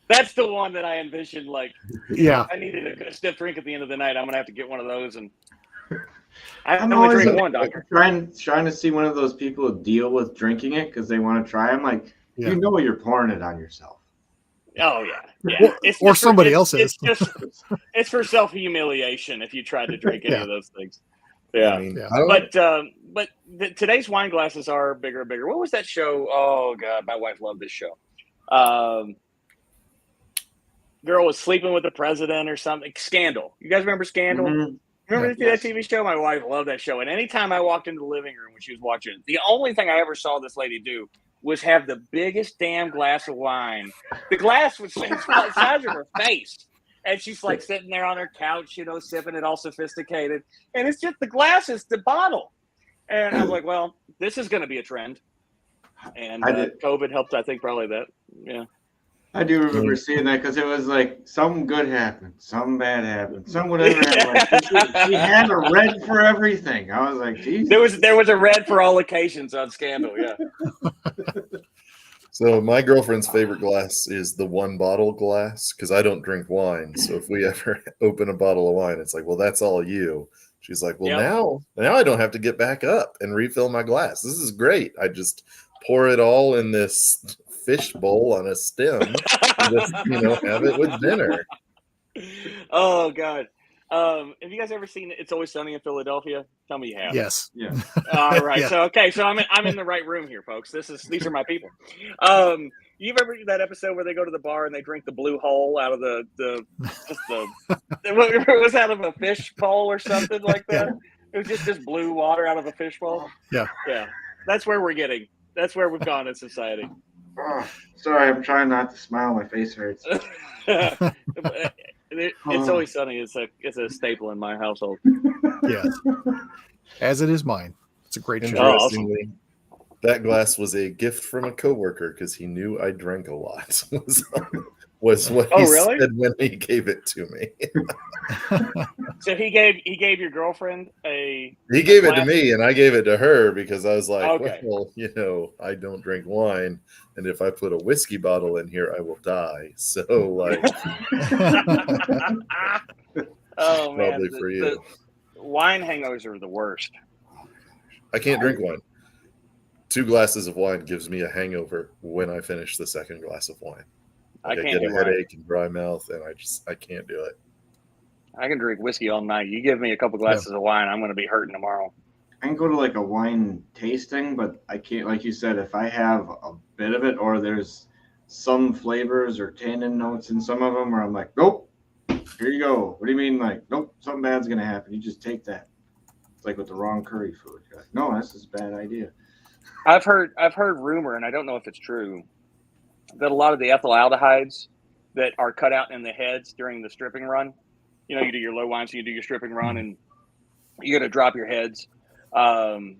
That's the one that I envisioned. Like, I needed a stiff drink at the end of the night. I'm gonna have to get one of those, and I'm only drink one, doctor. Trying to see one of those people deal with drinking it because they want to try. I'm like, you're pouring it on yourself. Oh yeah. Or somebody else's. It's for self-humiliation if you try to drink any of those things. Yeah, but today's wine glasses are bigger and bigger. What was that show? Oh God, my wife loved this show. girl was sleeping with the president or something. Scandal. You guys remember Scandal? Mhm. Remember that TV show? My wife loved that show. And anytime I walked into the living room when she was watching it, the only thing I ever saw this lady do was have the biggest damn glass of wine. The glass was the size of her face. And she's like sitting there on her couch, sipping it all sophisticated. And it's just the glass is the bottle. And I was like, well, this is going to be a trend. And COVID helped, I think, probably that. Yeah. I do remember seeing that because it was like some good happened, some bad happened, some whatever happened. Like, she had a red for everything. I was like, geez. There was a red for all occasions on Scandal, yeah. So my girlfriend's favorite glass is the one bottle glass because I don't drink wine. So if we ever open a bottle of wine, it's like, well, that's all you. She's like, well, now I don't have to get back up and refill my glass. This is great. I just pour it all in this fish bowl on a stem and just, have it with dinner. Oh God. Have you guys ever seen It's Always Sunny in Philadelphia? Tell me you have. Yes. Yeah. All right. Yeah. So I'm in the right room here, folks. These are my people. You remember that episode where they go to the bar and they drink the blue hole out of what was out of a fish bowl or something like that? Yeah. It was just blue water out of a fish bowl. Yeah. Yeah. That's where that's where we've gone in society. Oh, sorry, I'm trying not to smile. My face hurts. It's Always Sunny. It's a staple in my household. Yes, as it is mine. It's a great show. Interestingly, that glass was a gift from a coworker because he knew I drank a lot. was what he said when he gave it to me. So he gave your girlfriend He gave it to me, and I gave it to her because I was like, well, I don't drink wine, and if I put a whiskey bottle in here, I will die. So, like, oh man, probably for you. The wine hangovers are the worst. I can't drink wine. 2 glasses of wine gives me a hangover when I finish the second glass of wine. Like, I get a headache and dry mouth, and I can't do it. I can drink whiskey all night. You give me a couple glasses of wine, I'm going to be hurting tomorrow. I can go to like a wine tasting, but I can't, like you said, if I have a bit of it or there's some flavors or tannin notes in some of them where I'm like, nope, here you go. What do you mean? Like, nope, something bad's going to happen. You just take that. It's like with the wrong curry food. You're like, no, this is a bad idea. I've heard rumor, and I don't know if it's true, that a lot of the ethyl aldehydes that are cut out in the heads during the stripping run, you do your low wine, so you do your stripping run, and you're going to drop your heads, even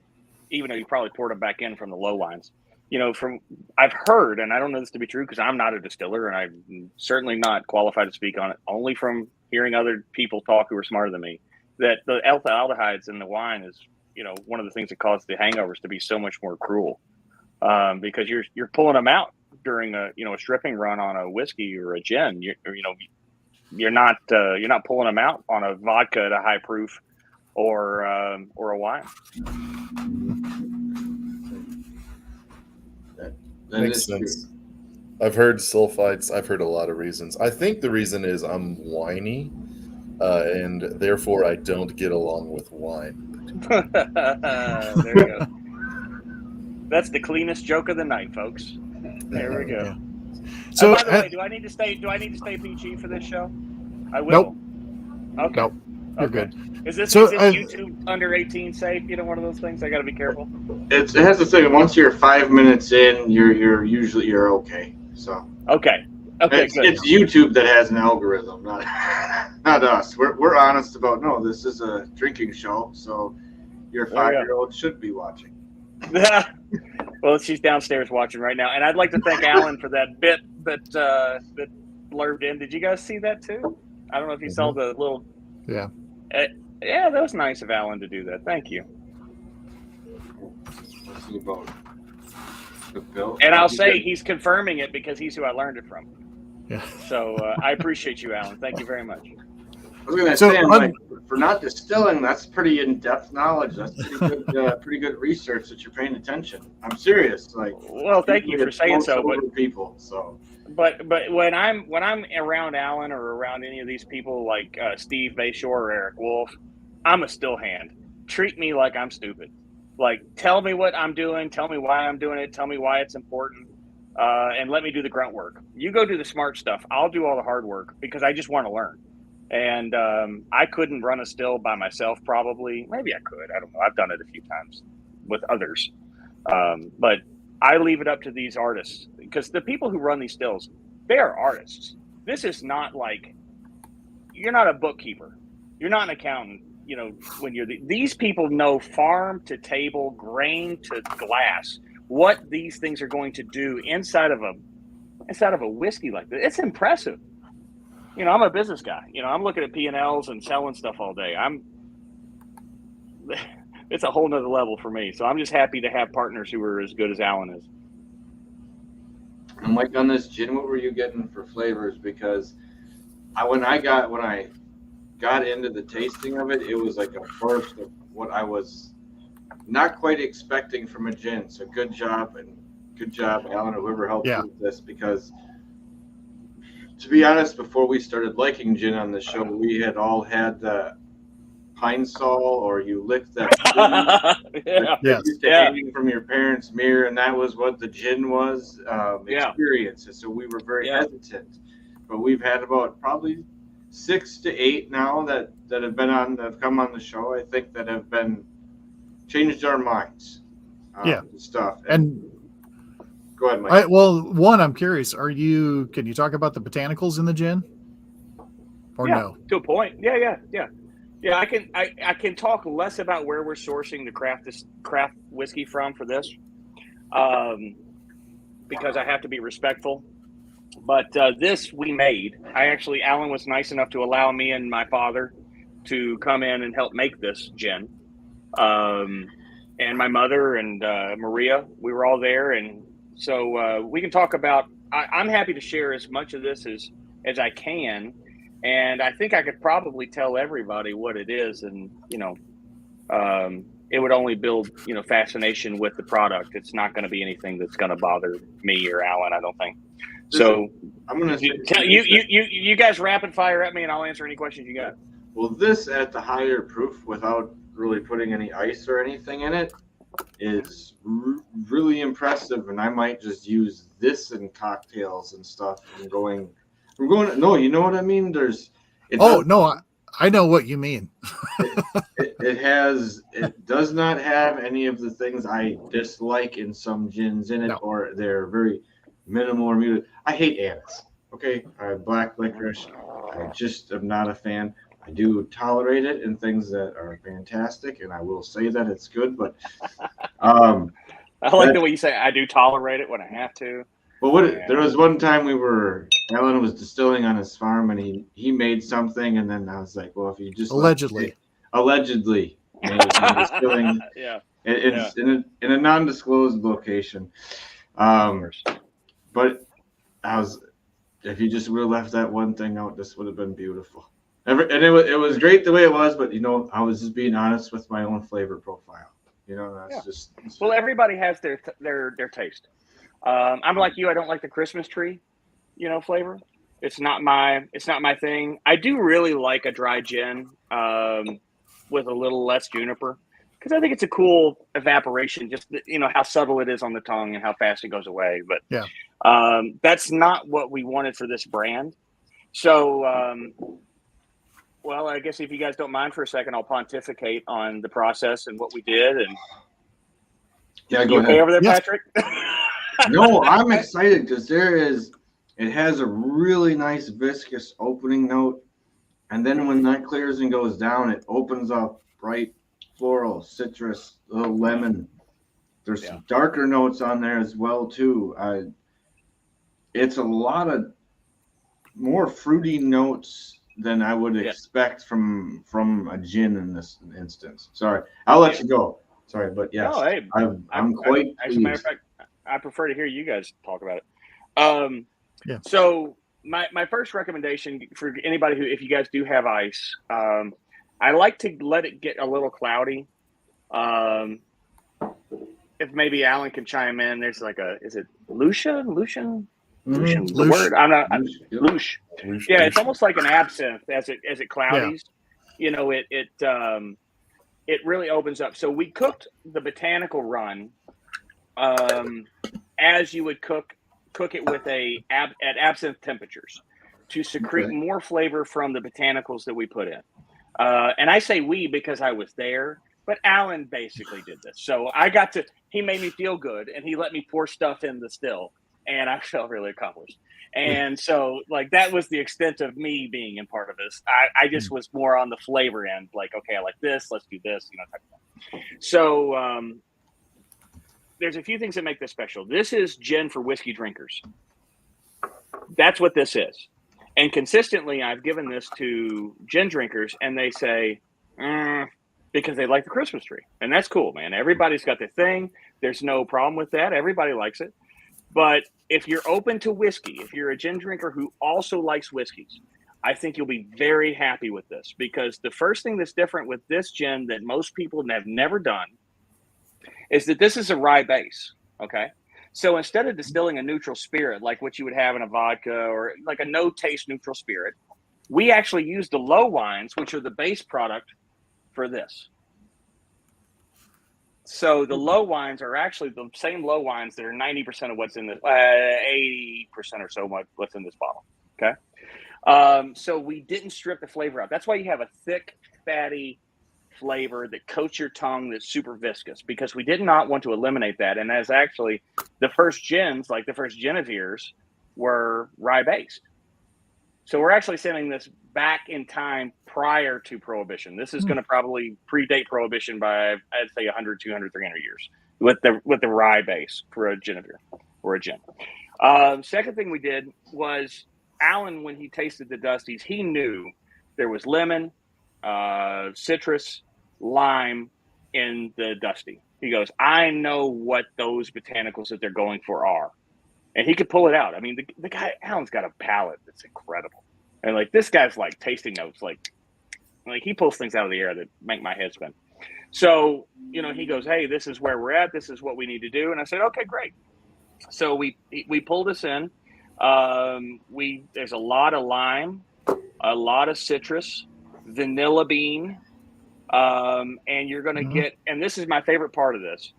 though you probably poured them back in from the low wines. I've heard, and I don't know this to be true because I'm not a distiller, and I'm certainly not qualified to speak on it, only from hearing other people talk who are smarter than me, that the ethyl aldehydes in the wine is, one of the things that causes the hangovers to be so much more cruel, because you're pulling them out during a stripping run on a whiskey or a gin. You're not pulling them out on a vodka at a high proof or a wine. That makes sense. I've heard sulfites. I've heard a lot of reasons. I think the reason is I'm whiny, and therefore I don't get along with wine. There you go. That's the cleanest joke of the night, folks. There we go. Yeah. So, by the way, do I need to stay PG for this show? I will. Nope. Okay. Nope. You're good. Is this YouTube under 18 safe? One of those things. I got to be careful. It has to say once you're 5 minutes in, you're usually okay. So okay. It's YouTube that has an algorithm, not us. We're honest about this is a drinking show, so your 5-year-old should be watching. Well, she's downstairs watching right now, and I'd like to thank Alan for that bit that blurbed in. Did you guys see that too? I don't know if you saw the little. Yeah. Yeah, that was nice of Alan to do that. Thank you. What's he about? The bill? And I'll say he's confirming it because he's who I learned it from. Yeah. So I appreciate you, Alan. Thank you very much. I was going to say, for not distilling, that's pretty in-depth knowledge. That's pretty good research that you're paying attention. I'm serious. Well, thank you for saying so. But when I'm around Alan or around any of these people like Steve Bayshore or Eric Wolf, I'm a still hand. Treat me like I'm stupid. Like, tell me what I'm doing. Tell me why I'm doing it. Tell me why it's important. and let me do the grunt work. You go do the smart stuff. I'll do all the hard work because I just want to learn. And I couldn't run a still by myself, probably. Maybe I could. I don't know. I've done it a few times with others. But I leave it up to these artists because the people who run these stills, they are artists. This is not like, you're not a bookkeeper. You're not an accountant. You know, when you're these people know farm to table, grain to glass, what these things are going to do inside of a whiskey like this. It's impressive. You know, I'm a business guy. You know, I'm looking at P&Ls and selling stuff all day. It's a whole nother level for me. So I'm just happy to have partners who are as good as Alan is. And Mike, on this gin, what were you getting for flavors? Because when I got into the tasting of it, it was like a first of what I was not quite expecting from a gin. So good job, Alan, or whoever helped you with this, because to be honest, before we started liking gin on the show, we had all had the pine sol, or you licked that hanging from your parents' mirror, and that was what the gin was experience. So we were very hesitant. But we've had about probably 6 to 8 now that have come on the show. I think that have been changed our minds. Stuff. And go ahead, Mike. One, I'm curious. Can you talk about the botanicals in the gin? Or no? To a point. Yeah. I can talk less about where we're sourcing the craft whiskey from for this, because I have to be respectful. But this we made. Alan was nice enough to allow me and my father to come in and help make this gin. And my mother and Maria, we were all there. And so we can talk about, I'm happy to share as much of this as I can. And I think I could probably tell everybody what it is. And, it would only build, fascination with the product. It's not going to be anything that's going to bother me or Alan, I don't think. So I'm going to tell you guys rapid fire at me, and I'll answer any questions you got. Well, this at the higher proof, without really putting any ice or anything in it, is really impressive. And I might just use this in cocktails and stuff. No, you know what I mean? I know what you mean. It does not have any of the things I dislike in some gins in it, or they're very minimal or muted. I hate anise. Okay, black licorice. I just am not a fan. I do tolerate it in things that are fantastic, and I will say that it's good. But I like the way you say I do tolerate it when I have to. But there was one time Alan was distilling on his farm, and he made something, and then I was like, well, if you just allegedly made some distilling, it's in a non-disclosed location. But if you just would have left that one thing out, this would have been beautiful. And it was great the way it was, but I was just being honest with my own flavor profile. Well, everybody has their taste. I'm like you. I don't like the Christmas tree, flavor. It's not my thing. I do really like a dry gin with a little less juniper, because I think it's a cool evaporation. Just how subtle it is on the tongue and how fast it goes away. But that's not what we wanted for this brand. So, well, I guess if you guys don't mind for a second, I'll pontificate on the process and what we did. And go ahead. Okay over there, Patrick? No, I'm excited because it has a really nice viscous opening note. And then when that clears and goes down, it opens up bright floral, citrus, little lemon. There's some darker notes on there as well, too. It's a lot of more fruity notes than I would expect from a gin in this instance. Sorry, I'll let you go. Sorry, but yes, I'm quite pleased. As a matter of fact, I prefer to hear you guys talk about it. So my first recommendation for anybody who, if you guys do have ice, I like to let it get a little cloudy. If maybe Alan can chime in, there's is it Lucian? The word I'm not. Lush. Yeah, it's almost like an absinthe as it cloudies. It really opens up. So we cooked the botanical run as you would cook cook it with at absinthe temperatures to secrete more flavor from the botanicals that we put in. And I say we because I was there, but Alan basically did this. So he made me feel good, and he let me pour stuff in the still, and I felt really accomplished. And so, like, that was the extent of me being in part of this. I just was more on the flavor end, like, okay, I like this, let's do this, type of thing. So there's a few things that make this special. This is gin for whiskey drinkers. That's what this is. And consistently, I've given this to gin drinkers, and they say, because they like the Christmas tree. And that's cool, man. Everybody's got their thing. There's no problem with that. Everybody likes it. But if you're open to whiskey, if you're a gin drinker who also likes whiskeys, I think you'll be very happy with this, because the first thing that's different with this gin that most people have never done is that this is a rye base, okay? So instead of distilling a neutral spirit like what you would have in a vodka or like a no-taste neutral spirit, we actually use the low wines, which are the base product, for this. So the low wines are actually the same low wines that are 90% of what's in this, 80% or so what's in this bottle, okay? So we didn't strip the flavor out. That's why you have a thick, fatty flavor that coats your tongue that's super viscous, because we did not want to eliminate that. And as actually the first gins, like the first Genevieres, were rye-based. So we're actually sending this back in time prior to Prohibition. This is going to probably predate Prohibition by, I'd say, 100, 200, 300 years with the rye base for a Genevieve or a gin. Second thing we did was Alan, when he tasted the Dusties, he knew there was lemon, citrus, lime in the Dusty. He goes, I know what those botanicals that they're going for are. And he could pull it out. I mean, the guy, Alan's got a palate that's incredible. And like, this guy's like tasting notes, like he pulls things out of the air that make my head spin. So, he goes, hey, this is where we're at. This is what we need to do. And I said, okay, great. So we pulled this in. There's a lot of lime, a lot of citrus, vanilla bean. And you're going to get, and this is my favorite part of this,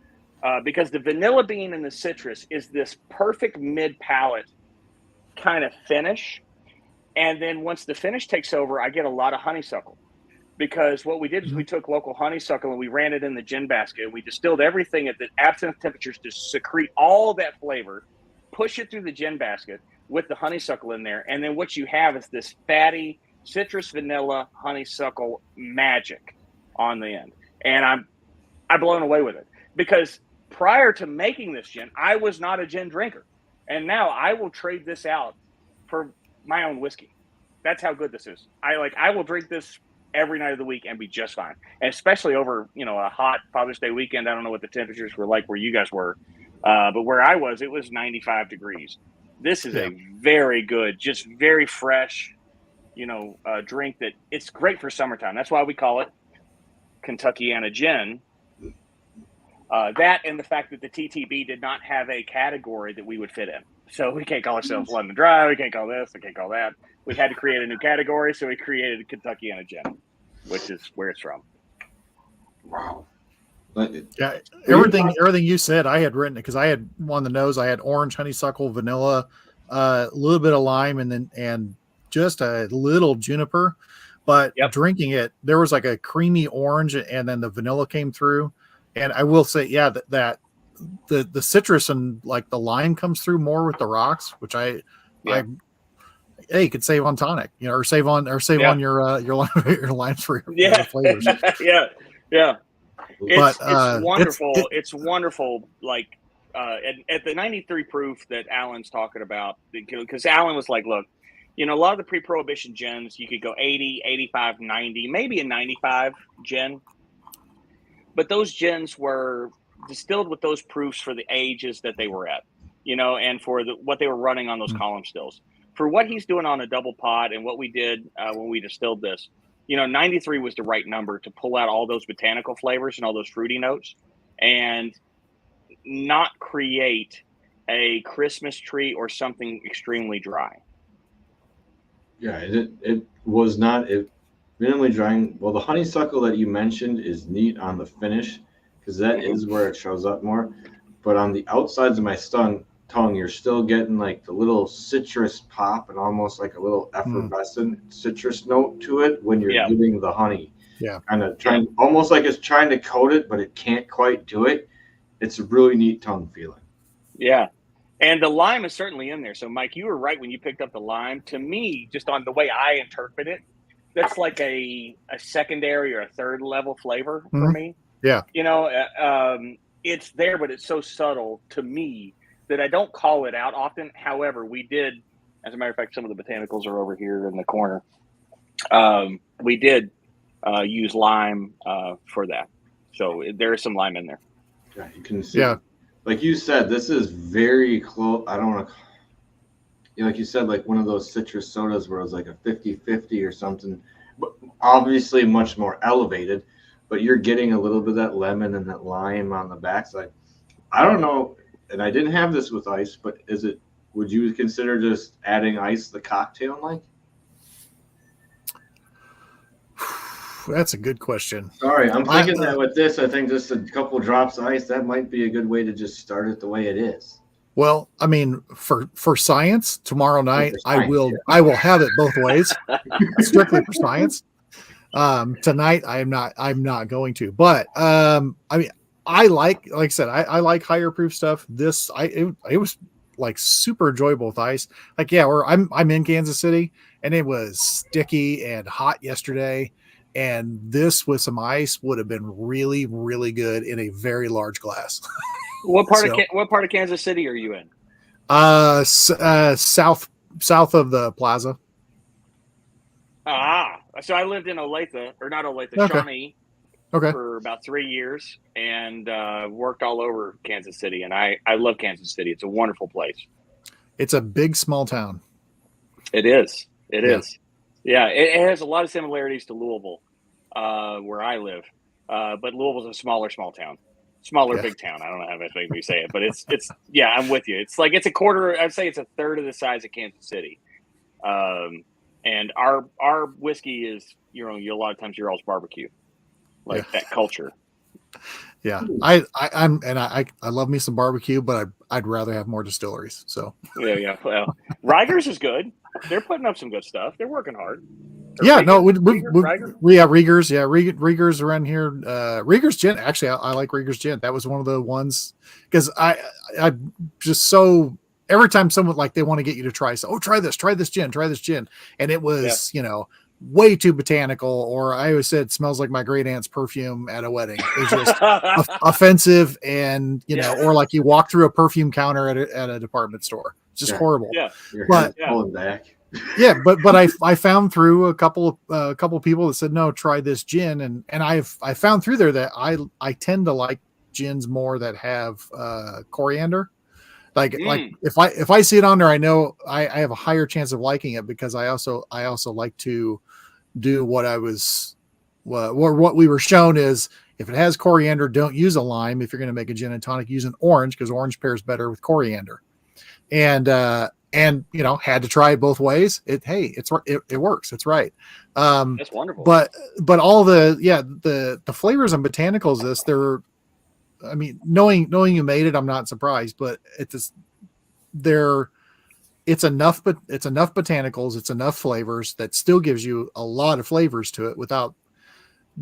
because the vanilla bean and the citrus is this perfect mid-palate kind of finish. And then once the finish takes over, I get a lot of honeysuckle, because what we did is we took local honeysuckle and we ran it in the gin basket. And we distilled everything at the absinthe temperatures to secrete all that flavor, push it through the gin basket with the honeysuckle in there. And then what you have is this fatty citrus, vanilla, honeysuckle magic on the end. And I'm blown away with it, because prior to making this gin, I was not a gin drinker. And now I will trade this out for my own whiskey. That's how good this is. I will drink this every night of the week and be just fine. And especially over, a hot Father's Day weekend. I don't know what the temperatures were like where you guys were, but where I was, it was 95 degrees. This is a very good, just very fresh, drink that it's great for summertime. That's why we call it Kentuckiana Gin. That and the fact that the TTB did not have a category that we would fit in. So we can't call ourselves London Dry. We can't call this. We can't call that. We had to create a new category. So we created Kentuckiana Gin, which is where it's from. Wow. Yeah, everything you said, I had written it, because I had on the nose. I had orange, honeysuckle, vanilla, a little bit of lime, and just a little juniper. But drinking it, there was like a creamy orange, and then the vanilla came through. And I will say, that the citrus and like the lime comes through more with the rocks, which you could save on tonic, or save on your limes for your flavors. Yeah. It's wonderful. It's wonderful. Like at the 93 proof that Alan's talking about, because Alan was like, look, a lot of the pre-prohibition gins, you could go 80, 85, 90, maybe a 95 gin. But those gins were distilled with those proofs for the ages that they were at, and for what they were running on those column stills. For what he's doing on a double pot and what we did when we distilled this, 93 was the right number to pull out all those botanical flavors and all those fruity notes and not create a Christmas tree or something extremely dry. Yeah, it was not minimally drying. Well, the honeysuckle that you mentioned is neat on the finish, because that is where it shows up more. But on the outsides of my tongue, you're still getting like the little citrus pop and almost like a little effervescent citrus note to it when you're Yeah. getting the honey. Yeah. Kind of trying, almost like it's trying to coat it, but it can't quite do it. It's a really neat tongue feeling. Yeah. And the lime is certainly in there. So, Mike, you were right when you picked up the lime. To me, just on the way I interpret it, that's like a secondary or a third level flavor for me. Yeah. You know, it's there, but it's so subtle to me that I don't call it out often. However, we did, as a matter of fact, some of the botanicals are over here in the corner. We did use lime for that. So there is some lime in there. Yeah, you can see. Yeah. Like you said, this is very close. I don't want to, like you said, like one of those citrus sodas where it was like a 50-50 or something, but obviously much more elevated, but you're getting a little bit of that lemon and that lime on the backside. I don't know, and I didn't have this with ice, but would you consider just adding ice to the cocktail, Mike? That's a good question. Sorry, I'm thinking that with this, I think just a couple drops of ice, that might be a good way to just start it the way it is. Well, I mean, for science, tomorrow night I will have it both ways, strictly for science. Tonight I'm not going to, but I mean, I like I said, I like higher proof stuff. It was like super enjoyable with ice. Like, yeah, I'm in Kansas City and it was sticky and hot yesterday. And this with some ice would have been really, really good in a very large glass. What part of Kansas City are you in? South of the plaza. So I lived in Olathe, or not Olathe, Okay. Shawnee, for about 3 years, and worked all over Kansas City. And I love Kansas City. It's a wonderful place. It's a big, small town. It is. It is. Yeah, it has a lot of similarities to Louisville, where I live. But Louisville's a small town. Smaller, big town. I don't know how much we say it, but it's yeah, I'm with you. It's like it's a quarter. I'd say it's a third of the size of Kansas City. And our whiskey is, a lot of times your all's barbecue, like that culture. Yeah, I love me some barbecue, but I'd rather have more distilleries. So yeah. Well, Rikers is good. They're putting up some good stuff. They're working hard. Yeah, no, we have Riegers. Yeah, Riegers around here. Riegers gin. Actually, I like Riegers gin. That was one of the ones because I just so every time someone like they want to get you to try, try this gin, and it was way too botanical, or I always said it smells like my great aunt's perfume at a wedding. It's just offensive, and or like you walk through a perfume counter at a department store. It's just horrible. Yeah, but pulling back. Yeah, but I found through a couple people that said no, try this gin, and I found through there that I tend to like gins more that have coriander. Like if I see it on there, I know I have a higher chance of liking it because I also like to do what we were shown is if it has coriander, don't use a lime. If you're going to make a gin and tonic, use an orange because orange pairs better with coriander. And had to try it both ways. It works. It's right. That's wonderful. But all the flavors and botanicals, I mean, knowing you made it, I'm not surprised, but it's enough botanicals, it's enough flavors that still gives you a lot of flavors to it without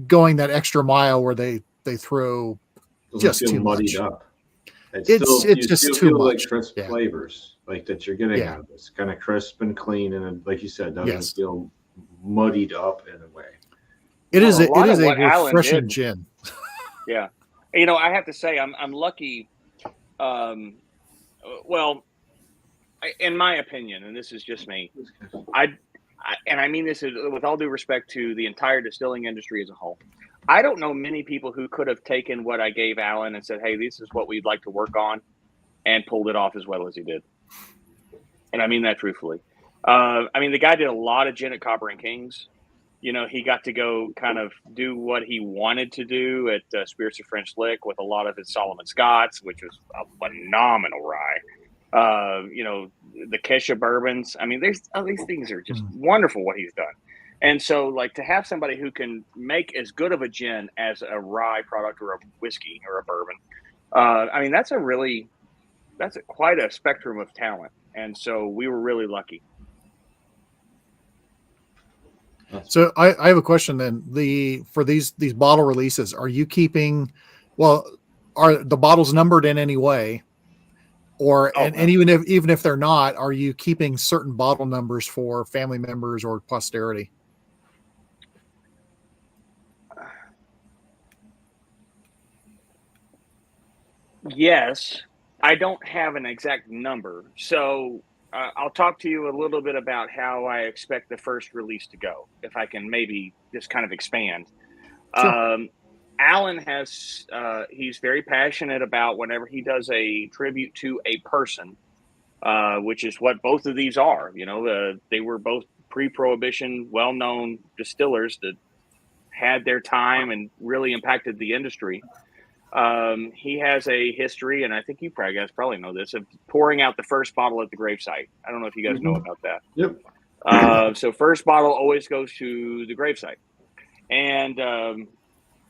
going that extra mile where they throw just too much. Up. It's just too much. Like crisp flavors like that you're getting out of this, kind of crisp and clean, and like you said, doesn't feel muddied up in a way. It is a refreshing gin. Yeah. I have to say, I'm lucky. Well, in my opinion, and this is just me, and I mean this with all due respect to the entire distilling industry as a whole. I don't know many people who could have taken what I gave Alan and said, "Hey, this is what we'd like to work on," and pulled it off as well as he did. And I mean that truthfully. The guy did a lot of gin at Copper and Kings. He got to go kind of do what he wanted to do at Spirits of French Lick with a lot of his Solomon Scotts, which was a phenomenal rye. The Kesha bourbons. I mean, these things are just wonderful what he's done. And so, like, to have somebody who can make as good of a gin as a rye product or a whiskey or a bourbon, that's a really quite a spectrum of talent, and so we were really lucky. So I have a question then. For these bottle releases, are you keeping? Well, are the bottles numbered in any way? Or and even if they're not, are you keeping certain bottle numbers for family members or posterity? Yes, I don't have an exact number, so I'll talk to you a little bit about how I expect the first release to go, if I can maybe just kind of expand. Sure. Alan has he's very passionate about whenever he does a tribute to a person, which is what both of these are. You know, they were both pre-prohibition, well-known distillers that had their time and really impacted the industry. He has a history, and I think you guys probably know this, of pouring out the first bottle at the gravesite. I don't know if you guys know about that. Yep. So first bottle always goes to the gravesite. And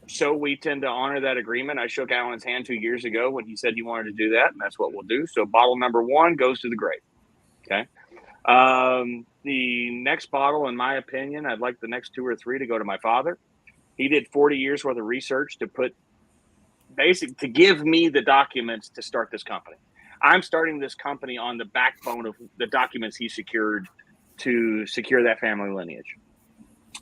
so we tend to honor that agreement. I shook Alan's hand 2 years ago when he said he wanted to do that, and that's what we'll do. So bottle number 1 goes to the grave. Okay. The next bottle, in my opinion, I'd like the next 2 or 3 to go to my father. He did 40 years worth of research to give me the documents to start this company. I'm starting this company on the backbone of the documents he secured to secure that family lineage.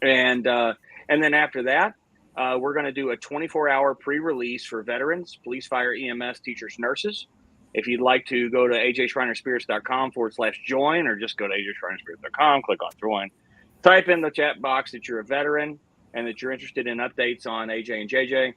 And then after that, we're going to do a 24-hour pre-release for veterans, police, fire, EMS, teachers, nurses. If you'd like to go to ajschreinerspirits.com/join, or just go to ajschreinerspirits.com, click on join, type in the chat box that you're a veteran and that you're interested in updates on AJ and JJ.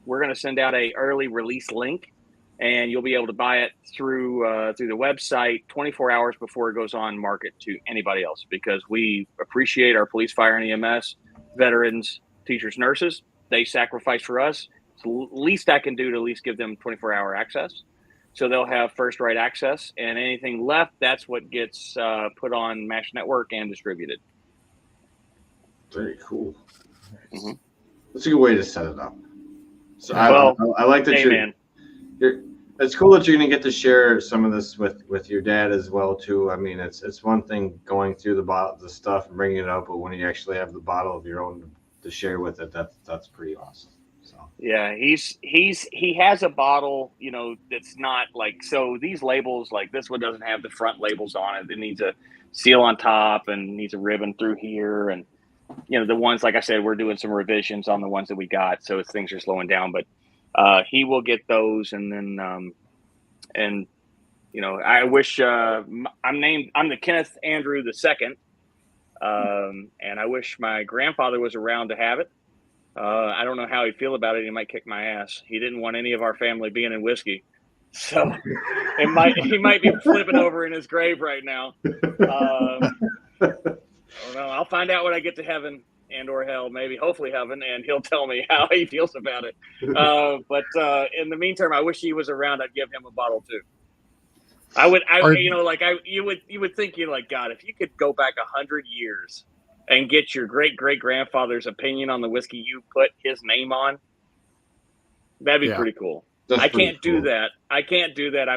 We're going to send out a early release link, and you'll be able to buy it through the website 24 hours before it goes on market to anybody else, because we appreciate our police, fire, and EMS, veterans, teachers, nurses. They sacrifice for us. It's the least I can do to at least give them 24-hour access. So they'll have first right access, and anything left, that's what gets put on MASH Network and distributed. Very cool. Mm-hmm. That's a good way to set it up. So I like that it's cool that you're going to get to share some of this with your dad as well too. I mean, it's one thing going through the stuff and bringing it up, but when you actually have the bottle of your own to share with it, that's pretty awesome. So yeah, he has a bottle, you know, that's not like, so these labels, like this one doesn't have the front labels on it. It needs a seal on top and needs a ribbon through here, and you know, the ones, like I said, we're doing some revisions on the ones that we got, so things are slowing down, but he will get those. And then and you know, I wish I'm the Kenneth Andrew II, and I wish my grandfather was around to have it. I don't know how he'd feel about it. He might kick my ass. He didn't want any of our family being in whiskey, so he might be flipping over in his grave right now. I don't know. I'll find out when I get to heaven and or hell, maybe, hopefully heaven, and he'll tell me how he feels about it. But in the meantime, I wish he was around. I'd give him a bottle too. You would think, you know, like, God, if you could go back 100 years and get your great grandfather's opinion on the whiskey you put his name on, that'd be pretty cool. I can't do that. I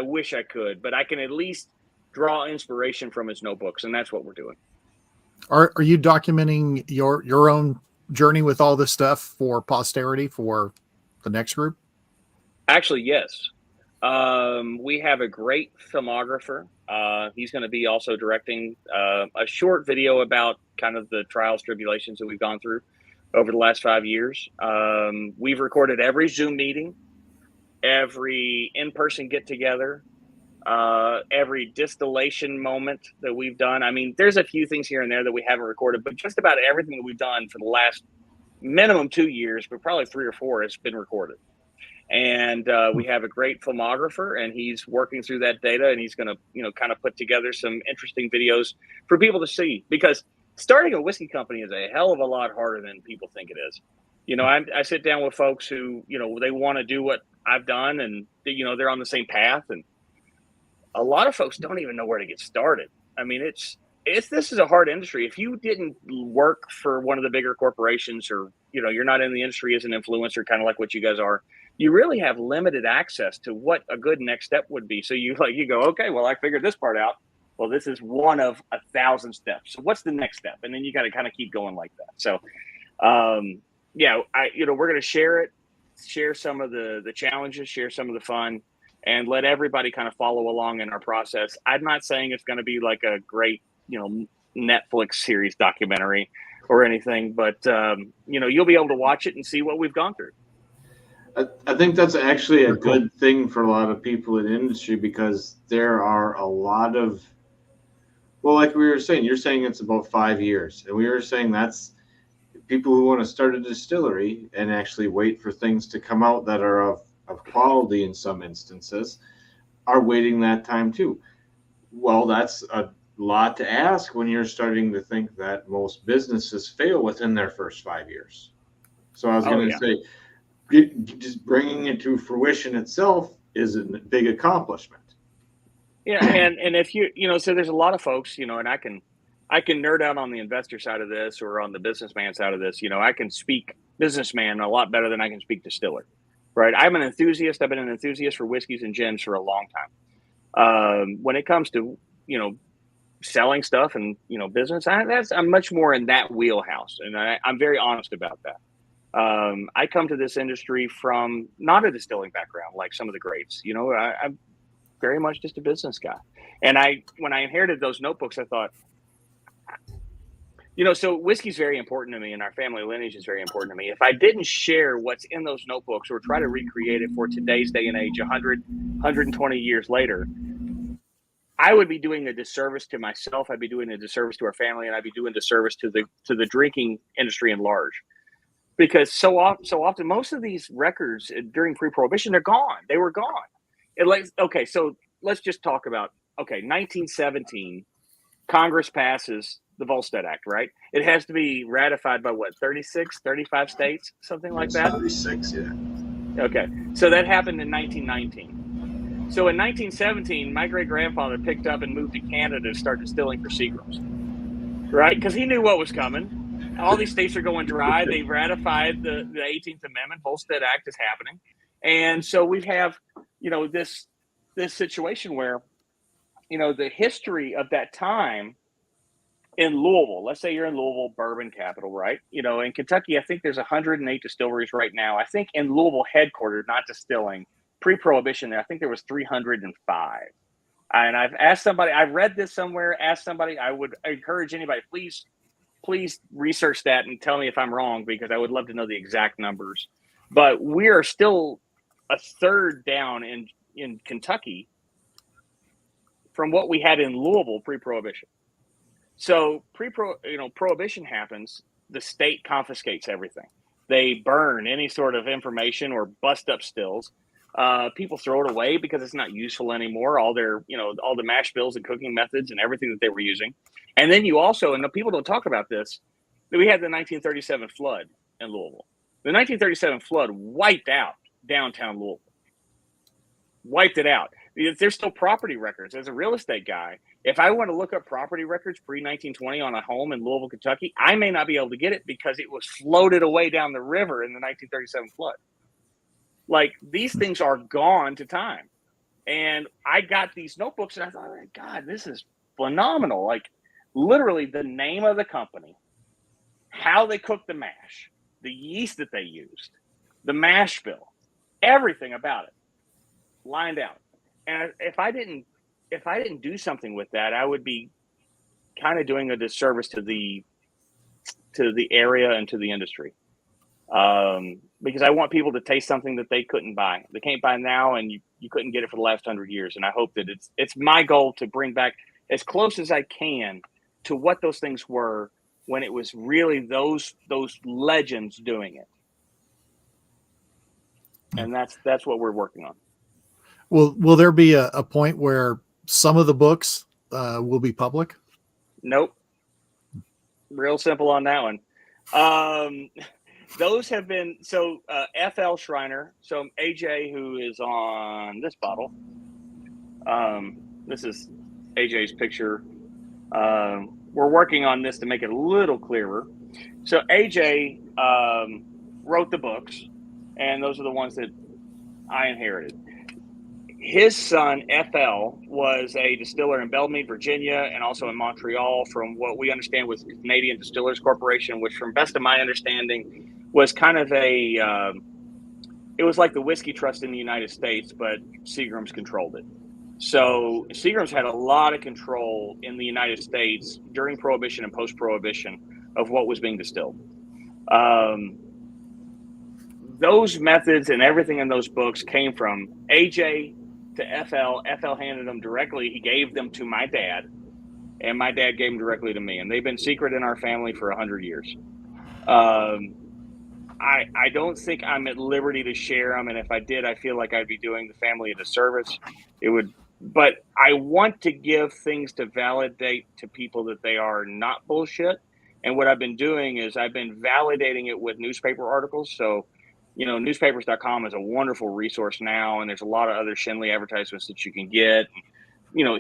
wish I could, but I can at least draw inspiration from his notebooks, and that's what we're doing. Are you documenting your own journey with all this stuff for posterity for the next group? Actually, yes. We have a great filmographer. He's going to be also directing a short video about kind of the trials, tribulations that we've gone through over the last 5 years. We've recorded every Zoom meeting, every in-person get-together, every distillation moment that we've done. I mean, there's a few things here and there that we haven't recorded, but just about everything that we've done for the last minimum 2 years, but probably 3 or 4, has been recorded. And we have a great filmographer, and he's working through that data, and he's going to, you know, kind of put together some interesting videos for people to see, because starting a whiskey company is a hell of a lot harder than people think it is. You know, I sit down with folks who, you know, they want to do what I've done, and, you know, they're on the same path, and a lot of folks don't even know where to get started. I mean, this is a hard industry. If you didn't work for one of the bigger corporations, or, you know, you're not in the industry as an influencer, kind of like what you guys are, you really have limited access to what a good next step would be. So you go, okay, well, I figured this part out. Well, this is one of 1,000 steps. So what's the next step? And then you got to kind of keep going like that. So, yeah, we're going to share some of the challenges, share some of the fun, and let everybody kind of follow along in our process. I'm not saying it's going to be like a great, Netflix series documentary or anything, but you'll be able to watch it and see what we've gone through. I think that's actually a good thing for a lot of people in the industry, because there are a lot of, well, like we were saying, you're saying it's about 5 years, and we were saying that's people who want to start a distillery and actually wait for things to come out that are of quality in some instances are waiting that time too. Well, that's a lot to ask when you're starting to think that most businesses fail within their first 5 years. So I was going to say, just bringing it to fruition itself is a big accomplishment. Yeah, and if so there's a lot of folks, and I can nerd out on the investor side of this or on the businessman side of this. I can speak businessman a lot better than I can speak distiller, right? I'm an enthusiast. I've been an enthusiast for whiskeys and gins for a long time. When it comes to, selling stuff and, business, I'm much more in that wheelhouse. And I'm very honest about that. I come to this industry from not a distilling background like some of the greats. I'm very much just a business guy. And when I inherited those notebooks, I thought, so whiskey's very important to me, and our family lineage is very important to me. If I didn't share what's in those notebooks or try to recreate it for today's day and age, 120 years later, I would be doing a disservice to myself. I'd be doing a disservice to our family, and I'd be doing a disservice to the drinking industry in large. Because so often, most of these records during pre-Prohibition, they're gone. They were gone. So let's just talk about, 1917, Congress passes the Volstead Act, right? It has to be ratified by 36, 35 states, something like that? 36, yeah. Okay, so that happened in 1919. So in 1917, my great-grandfather picked up and moved to Canada to start distilling for Seagram's, right? Because he knew what was coming. All these states are going dry. They ratified the 18th Amendment. Volstead Act is happening. And so we have, this situation where, the history of that time in Louisville, let's say you're in Louisville, bourbon capital, right? In Kentucky, I think there's 108 distilleries right now. I think in Louisville headquartered, not distilling, pre-Prohibition there, I think there was 305. And I've asked somebody, I read this somewhere, asked somebody, I would encourage anybody, please research that and tell me if I'm wrong, because I would love to know the exact numbers. But we are still a third down in Kentucky from what we had in Louisville pre-Prohibition. So Prohibition happens, the state confiscates everything. They burn any sort of information or bust up stills. People throw it away because it's not useful anymore. All their, all the mash bills and cooking methods and everything that they were using. And then you also, and the people don't talk about this, we had the 1937 flood in Louisville. The 1937 flood wiped out downtown Louisville. Wiped it out. There's still property records. As a real estate guy, if I want to look up property records pre-1920 on a home in Louisville, Kentucky, I may not be able to get it because it was floated away down the river in the 1937 flood. Like, these things are gone to time. And I got these notebooks and I thought, oh, God, this is phenomenal. Like, literally the name of the company, how they cooked the mash, the yeast that they used, the mash bill, everything about it lined out. And if I didn't do something with that, I would be kind of doing a disservice to the area and to the industry. Because I want people to taste something that they couldn't buy. They can't buy now, and you couldn't get it for the last 100 years. And I hope that it's my goal to bring back as close as I can to what those things were when it was really those legends doing it. And that's what we're working on. Will there be a point where some of the books will be public? Nope. Real simple on that one. Those have been, so F.L. Schriener, so AJ, who is on this bottle, this is AJ's picture. We're working on this to make it a little clearer. So AJ wrote the books, and those are the ones that I inherited. His son, FL, was a distiller in Belmead, Virginia, and also in Montreal, from what we understand was Canadian Distillers Corporation, which, from best of my understanding, was kind of it was like the Whiskey Trust in the United States, but Seagram's controlled it. So Seagram's had a lot of control in the United States during Prohibition and post-Prohibition of what was being distilled. Those methods and everything in those books came from AJ to FL. FL handed them directly. He gave them to my dad, and my dad gave them directly to me. And they've been secret in our family for 100 years. I don't think I'm at liberty to share them. And if I did, I feel like I'd be doing the family a disservice. But I want to give things to validate to people that they are not bullshit. And what I've been doing is I've been validating it with newspaper articles. So, newspapers.com is a wonderful resource now, and there's a lot of other Shenley advertisements that you can get,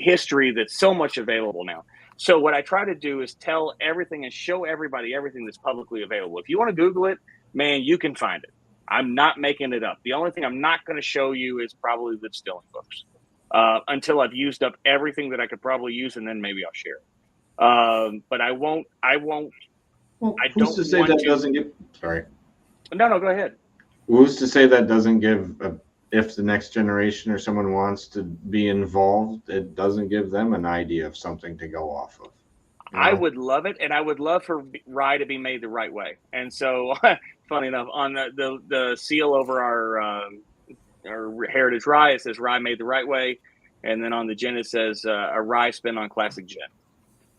history that's so much available now. So what I try to do is tell everything and show everybody everything that's publicly available. If you want to Google it, man, you can find it. I'm not making it up. The only thing I'm not going to show you is probably the distilling books until I've used up everything that I could probably use, and then maybe I'll share it. But I won't. Well, I who's don't to say want that to. doesn't give? Sorry. No, go ahead. Who's to say that doesn't give? If the next generation or someone wants to be involved, it doesn't give them an idea of something to go off of. I would love it, and I would love for rye to be made the right way. And so, funny enough, on the seal over our Heritage Rye, it says "Rye made the right way," and then on the gin it says "A rye spin on classic gin,"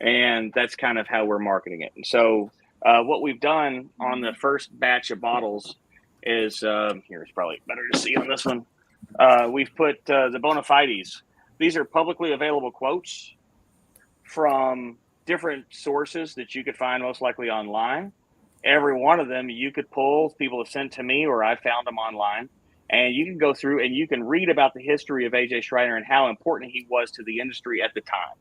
and that's kind of how we're marketing it. And so, what we've done on the first batch of bottles is here. It's probably better to see on this one. We've put the bona fides. These are publicly available quotes from different sources that you could find most likely online. Every one of them you could pull. People have sent to me, or I found them online, and you can go through and you can read about the history of AJ Schriener and how important he was to the industry at the time.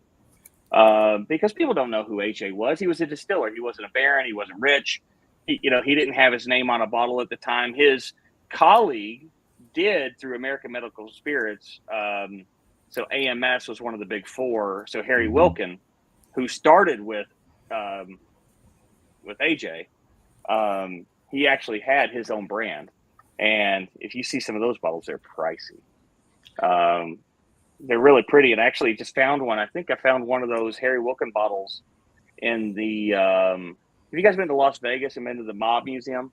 Because people don't know who AJ was. He was a distiller. He wasn't a baron. He wasn't rich. He didn't have his name on a bottle at the time. His colleague did through American Medical Spirits. So AMS was one of the big four. So Harry Wilkin, who started with AJ, he actually had his own brand. And if you see some of those bottles, they're pricey. They're really pretty. And I actually just found one. I think I found one of those Harry Wilkin bottles in the have you guys been to Las Vegas and been to the Mob Museum?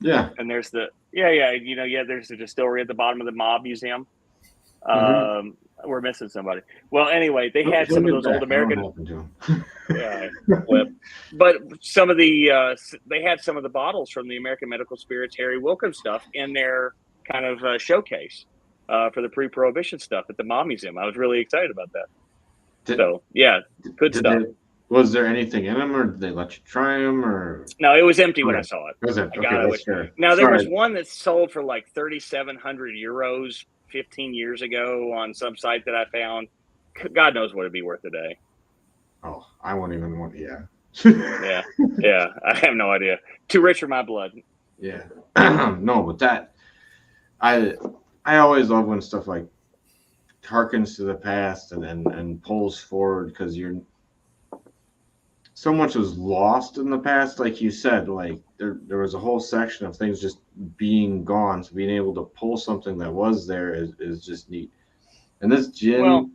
Yeah. And there's there's the distillery at the bottom of the Mob Museum. We're missing somebody. Well, anyway, they had some of those old American. Yeah, flip. But some of the they had some of the bottles from the American Medical Spirits Harry Wilkin stuff in their kind of showcase for the pre-prohibition stuff at the Mob Museum. I was really excited about that. Good stuff. Was there anything in them, or did they let you try them, or? No, it was empty when I saw it. Was it? Okay, Now there was one that sold for like 3,700 euros 15 years ago on some site that I found. God knows what it'd be worth today. Oh, I won't even want. Yeah. yeah. I have no idea. Too rich for my blood. Yeah. No, but that I always love when stuff like harkens to the past and pulls forward, because so much was lost in the past, like you said. Like there was a whole section of things just being gone. So being able to pull something that was there is just neat. And this gin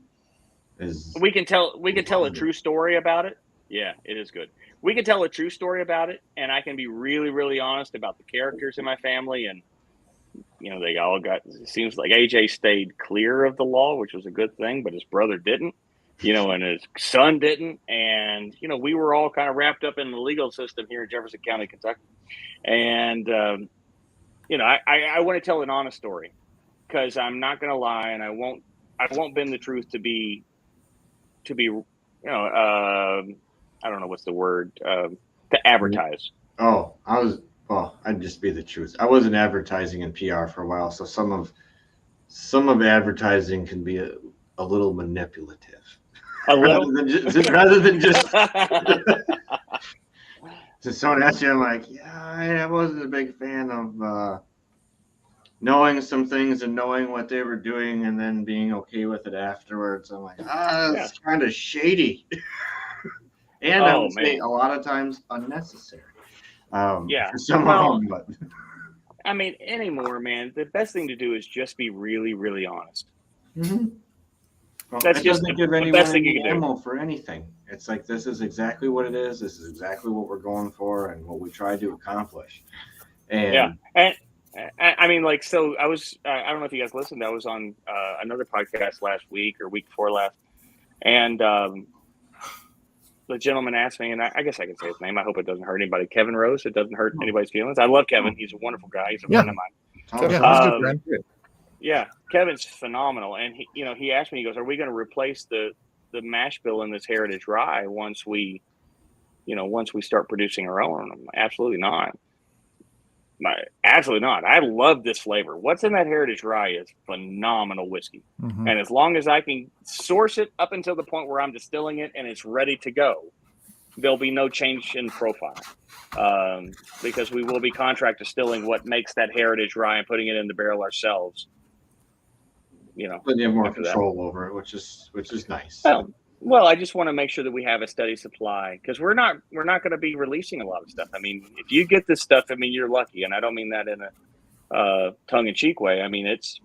is. We can tell a true story about it. Yeah, it is good. We can tell a true story about it, and I can be really, really honest about the characters in my family. And they all got. It seems like AJ stayed clear of the law, which was a good thing, but his brother didn't. And his son didn't. And, we were all kind of wrapped up in the legal system here in Jefferson County, Kentucky. And, I want to tell an honest story, because I'm not going to lie, and I won't bend the truth to be, I don't know what's the word, to advertise. I'd just be the truth. I wasn't advertising in PR for a while. So some of advertising can be a little manipulative. Rather than just so someone asks you, I'm like, yeah, I wasn't a big fan of knowing some things and knowing what they were doing and then being okay with it afterwards. I'm like, it's kind of shady. And I would say a lot of times unnecessary. For some of them, but I mean, anymore, man, the best thing to do is just be really, really honest. Mm-hmm. Well, That's it just doesn't give the anyone best thing you any can do. ammo for anything. It's like, this is exactly what it is. This is exactly what we're going for and what we try to accomplish. And and I mean, like, so I was, I don't know if you guys listened, I was on another podcast last week or week before last, and the gentleman asked me, and I guess I can say his name. I hope it doesn't hurt anybody. Kevin Rose. It doesn't hurt anybody's feelings. I love Kevin. He's a wonderful guy. He's a friend of mine. Yeah, he's a good friend. Yeah, Kevin's phenomenal. And he asked me, he goes, "Are we going to replace the mash bill in this Heritage Rye once we start producing our own?" I'm like, absolutely not. Absolutely not. I love this flavor. What's in that Heritage Rye is phenomenal whiskey. Mm-hmm. And as long as I can source it up until the point where I'm distilling it and it's ready to go, there'll be no change in profile, because we will be contract distilling what makes that Heritage Rye and putting it in the barrel ourselves. But you have more control over it, which is nice. Well, I just want to make sure that we have a steady supply, because we're not going to be releasing a lot of stuff. I mean, if you get this stuff, I mean, you're lucky, and I don't mean that in a tongue-in-cheek way. I mean, it's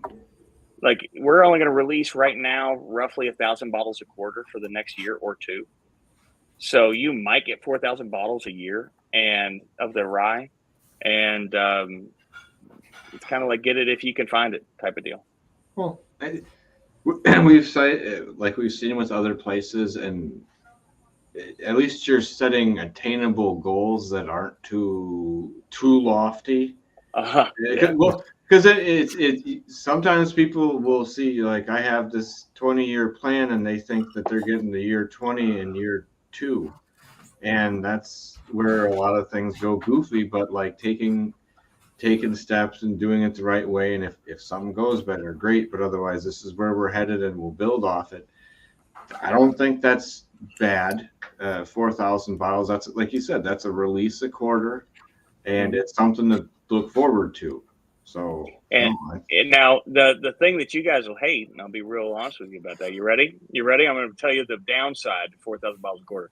like we're only going to release right now roughly 1,000 bottles a quarter for the next year or two. So you might get 4,000 bottles a year and of the rye, and it's kind of like get it if you can find it type of deal. Well, and we've seen with other places, and at least you're setting attainable goals that aren't too lofty. Because it sometimes people will see, like, I have this 20-year plan and they think that they're getting to year 20 in year 2, and that's where a lot of things go goofy. But like taking steps and doing it the right way, and if something goes better, great, but otherwise this is where we're headed and we'll build off it. I don't think that's bad. 4,000 bottles, that's, like you said, that's a release a quarter, and it's something to look forward to. So, and now the thing that you guys will hate, and I'll be real honest with you about that. You ready? I'm going to tell you the downside to 4,000 bottles a quarter.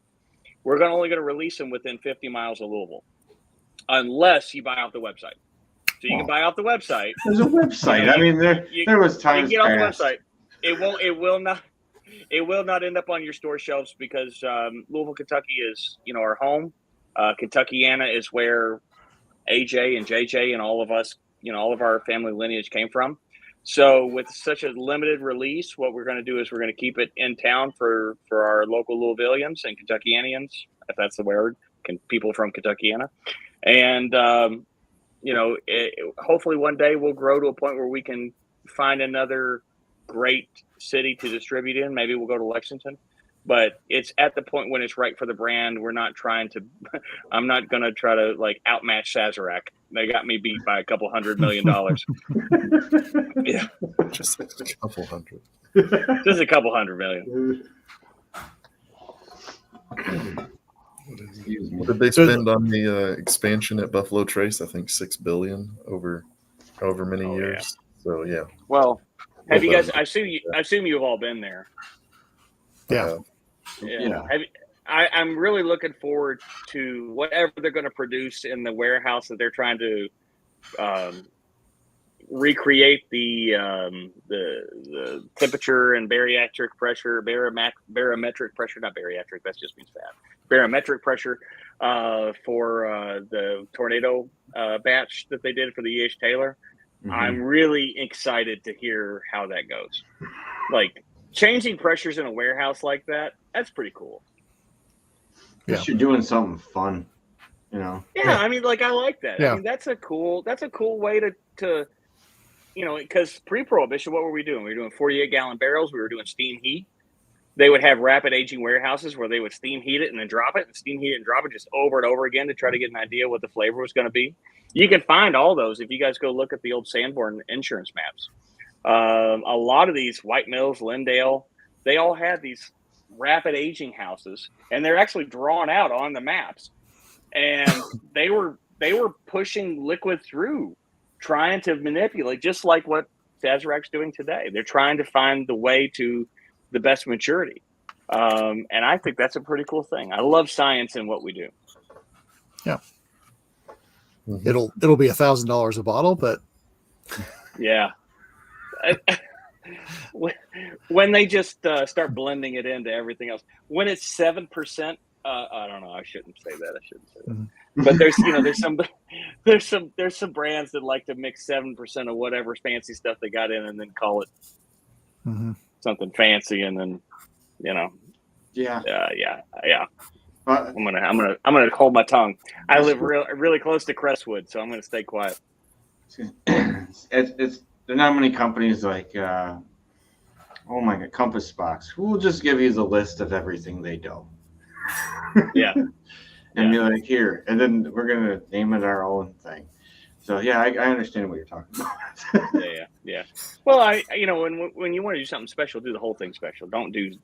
We're only going to release them within 50 miles of Louisville, unless you buy off the website. So you can buy off the website. There's a website. I mean, there was times you get off the website. It will not end up on your store shelves, because Louisville, Kentucky is our home. Kentuckiana is where AJ and JJ and all of us, all of our family lineage came from. So with such a limited release, what we're going to do is we're going to keep it in town for our local Louisvillians and Kentuckianians, if that's the word, people from Kentuckiana. And hopefully one day we'll grow to a point where we can find another great city to distribute in. Maybe we'll go to Lexington, but it's at the point when it's right for the brand. We're not trying to, I'm not going to try to like outmatch Sazerac. They got me beat by $200 million. Yeah. Just a couple hundred. Just a couple $100 million. What did they spend on the expansion at Buffalo Trace? I think $6 billion over many years. Yeah. So yeah. Well, have you guys? I assume you've all been there. Yeah. Yeah. I'm really looking forward to whatever they're going to produce in the warehouse that they're trying to recreate the temperature and barometric pressure. Not bariatric. That just means fat. Barometric pressure for the tornado batch that they did for the E.H. Taylor. Mm-hmm. I'm really excited to hear how that goes. Like changing pressures in a warehouse like that, that's pretty cool. Yeah. You're doing something fun, Yeah, I mean, like I like that. Yeah. I mean, that's a cool way to because pre-prohibition, what were we doing? We were doing 48-gallon barrels. We were doing steam heat. They would have rapid aging warehouses where they would steam heat it and then drop it, and steam heat it and drop it just over and over again to try to get an idea what the flavor was going to be. You can find all those if you guys go look at the old Sanborn insurance maps. A lot of these White Mills, Lindale, they all had these rapid aging houses, and they're actually drawn out on the maps. And they were pushing liquid through trying to manipulate, just like what Sazarec's doing today. They're trying to find the way to the best maturity. And I think that's a pretty cool thing. I love science in what we do. Yeah. Mhm. It'll be $1,000 a bottle, but Yeah. When they just start blending it into everything else, when it's 7%, I don't know. I shouldn't say that. Mhm. But there's some brands that like to mix 7% of whatever fancy stuff they got in, and then call it Mhm. something fancy, and then Yeah. yeah. But I'm gonna hold my tongue. I live really close to Crestwood, so I'm gonna stay quiet. it's there are not many companies like oh my God, Compass Box, who will just give you the list of everything they do. Yeah. And be like, here, and then we're gonna name it our own thing. So yeah, I understand what you're talking about. Yeah. Well, when you want to do something special, do the whole thing special. Don't do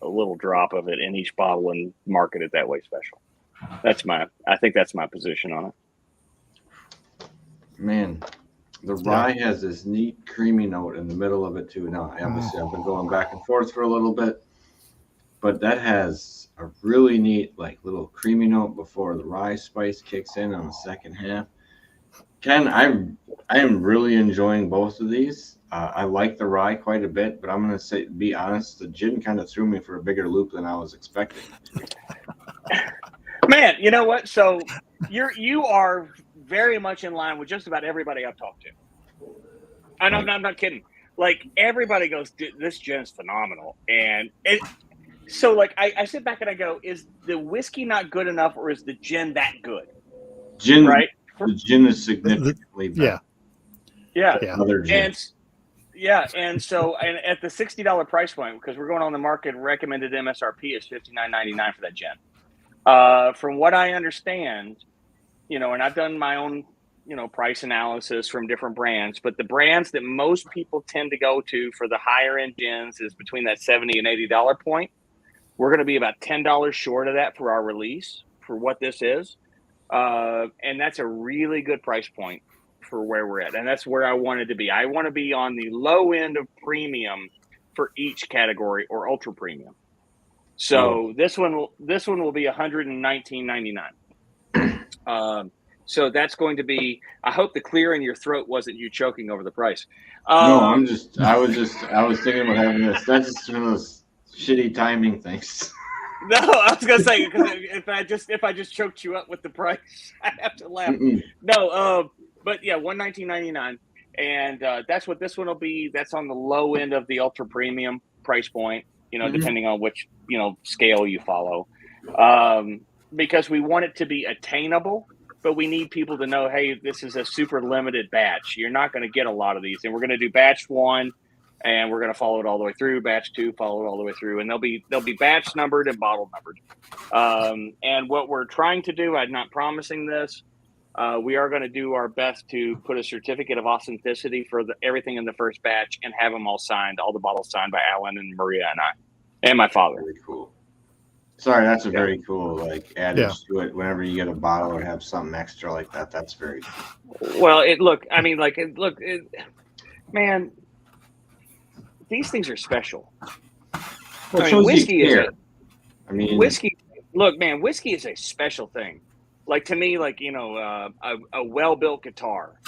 a little drop of it in each bottle and market it that way special. I think that's my position on it. Man, the rye has this neat creamy note in the middle of it too. Now, obviously, I've been going back and forth for a little bit, but that has a really neat, like, little creamy note before the rye spice kicks in on the second half. Ken, I am really enjoying both of these. I like the rye quite a bit, but I'm going to be honest, the gin kind of threw me for a bigger loop than I was expecting. Man, you know what? So you are very much in line with just about everybody I've talked to. And I'm not kidding. Like, everybody goes, this gin's phenomenal. And so, like, I sit back and I go, is the whiskey not good enough, or is the gin that good? Gin, right? The gin is significantly better. Yeah. than other gins. And so at the $60 price point, because we're going on the market, recommended MSRP is $59.99 for that gin. From what I understand, and I've done my own, price analysis from different brands, but the brands that most people tend to go to for the higher end gins is between that $70 and $80 point. We're going to be about $10 short of that for our release for what this is. And that's a really good price point for where we're at. And that's where I wanted to be. I want to be on the low end of premium for each category, or ultra premium. So this one will be $119.99. So that's going to be, I hope the clear in your throat wasn't you choking over the price. No, I was thinking about having this. That's just one of those shitty timing things. No, I was gonna say, because if I just choked you up with the price, I have to laugh. No, but yeah, $119.99, and that's what this one will be. That's on the low end of the ultra premium price point, depending on which scale you follow, because we want it to be attainable, but we need people to know, hey, this is a super limited batch. You're not going to get a lot of these, and we're going to do batch 1. And we're going to follow it all the way through. Batch 2, follow it all the way through, and they'll be batch numbered and bottle numbered. And what we're trying to do, I'm not promising this. We are going to do our best to put a certificate of authenticity for everything in the first batch, and have them all signed, all the bottles signed by Alan and Maria and I, and my father. Very cool. Sorry, that's a very cool adage to it. Whenever you get a bottle or have something extra like that, that's very cool. Well, man. These things are special. Well, whiskey is whiskey. Look, man, whiskey is a special thing. Like, to me, like, a well-built guitar,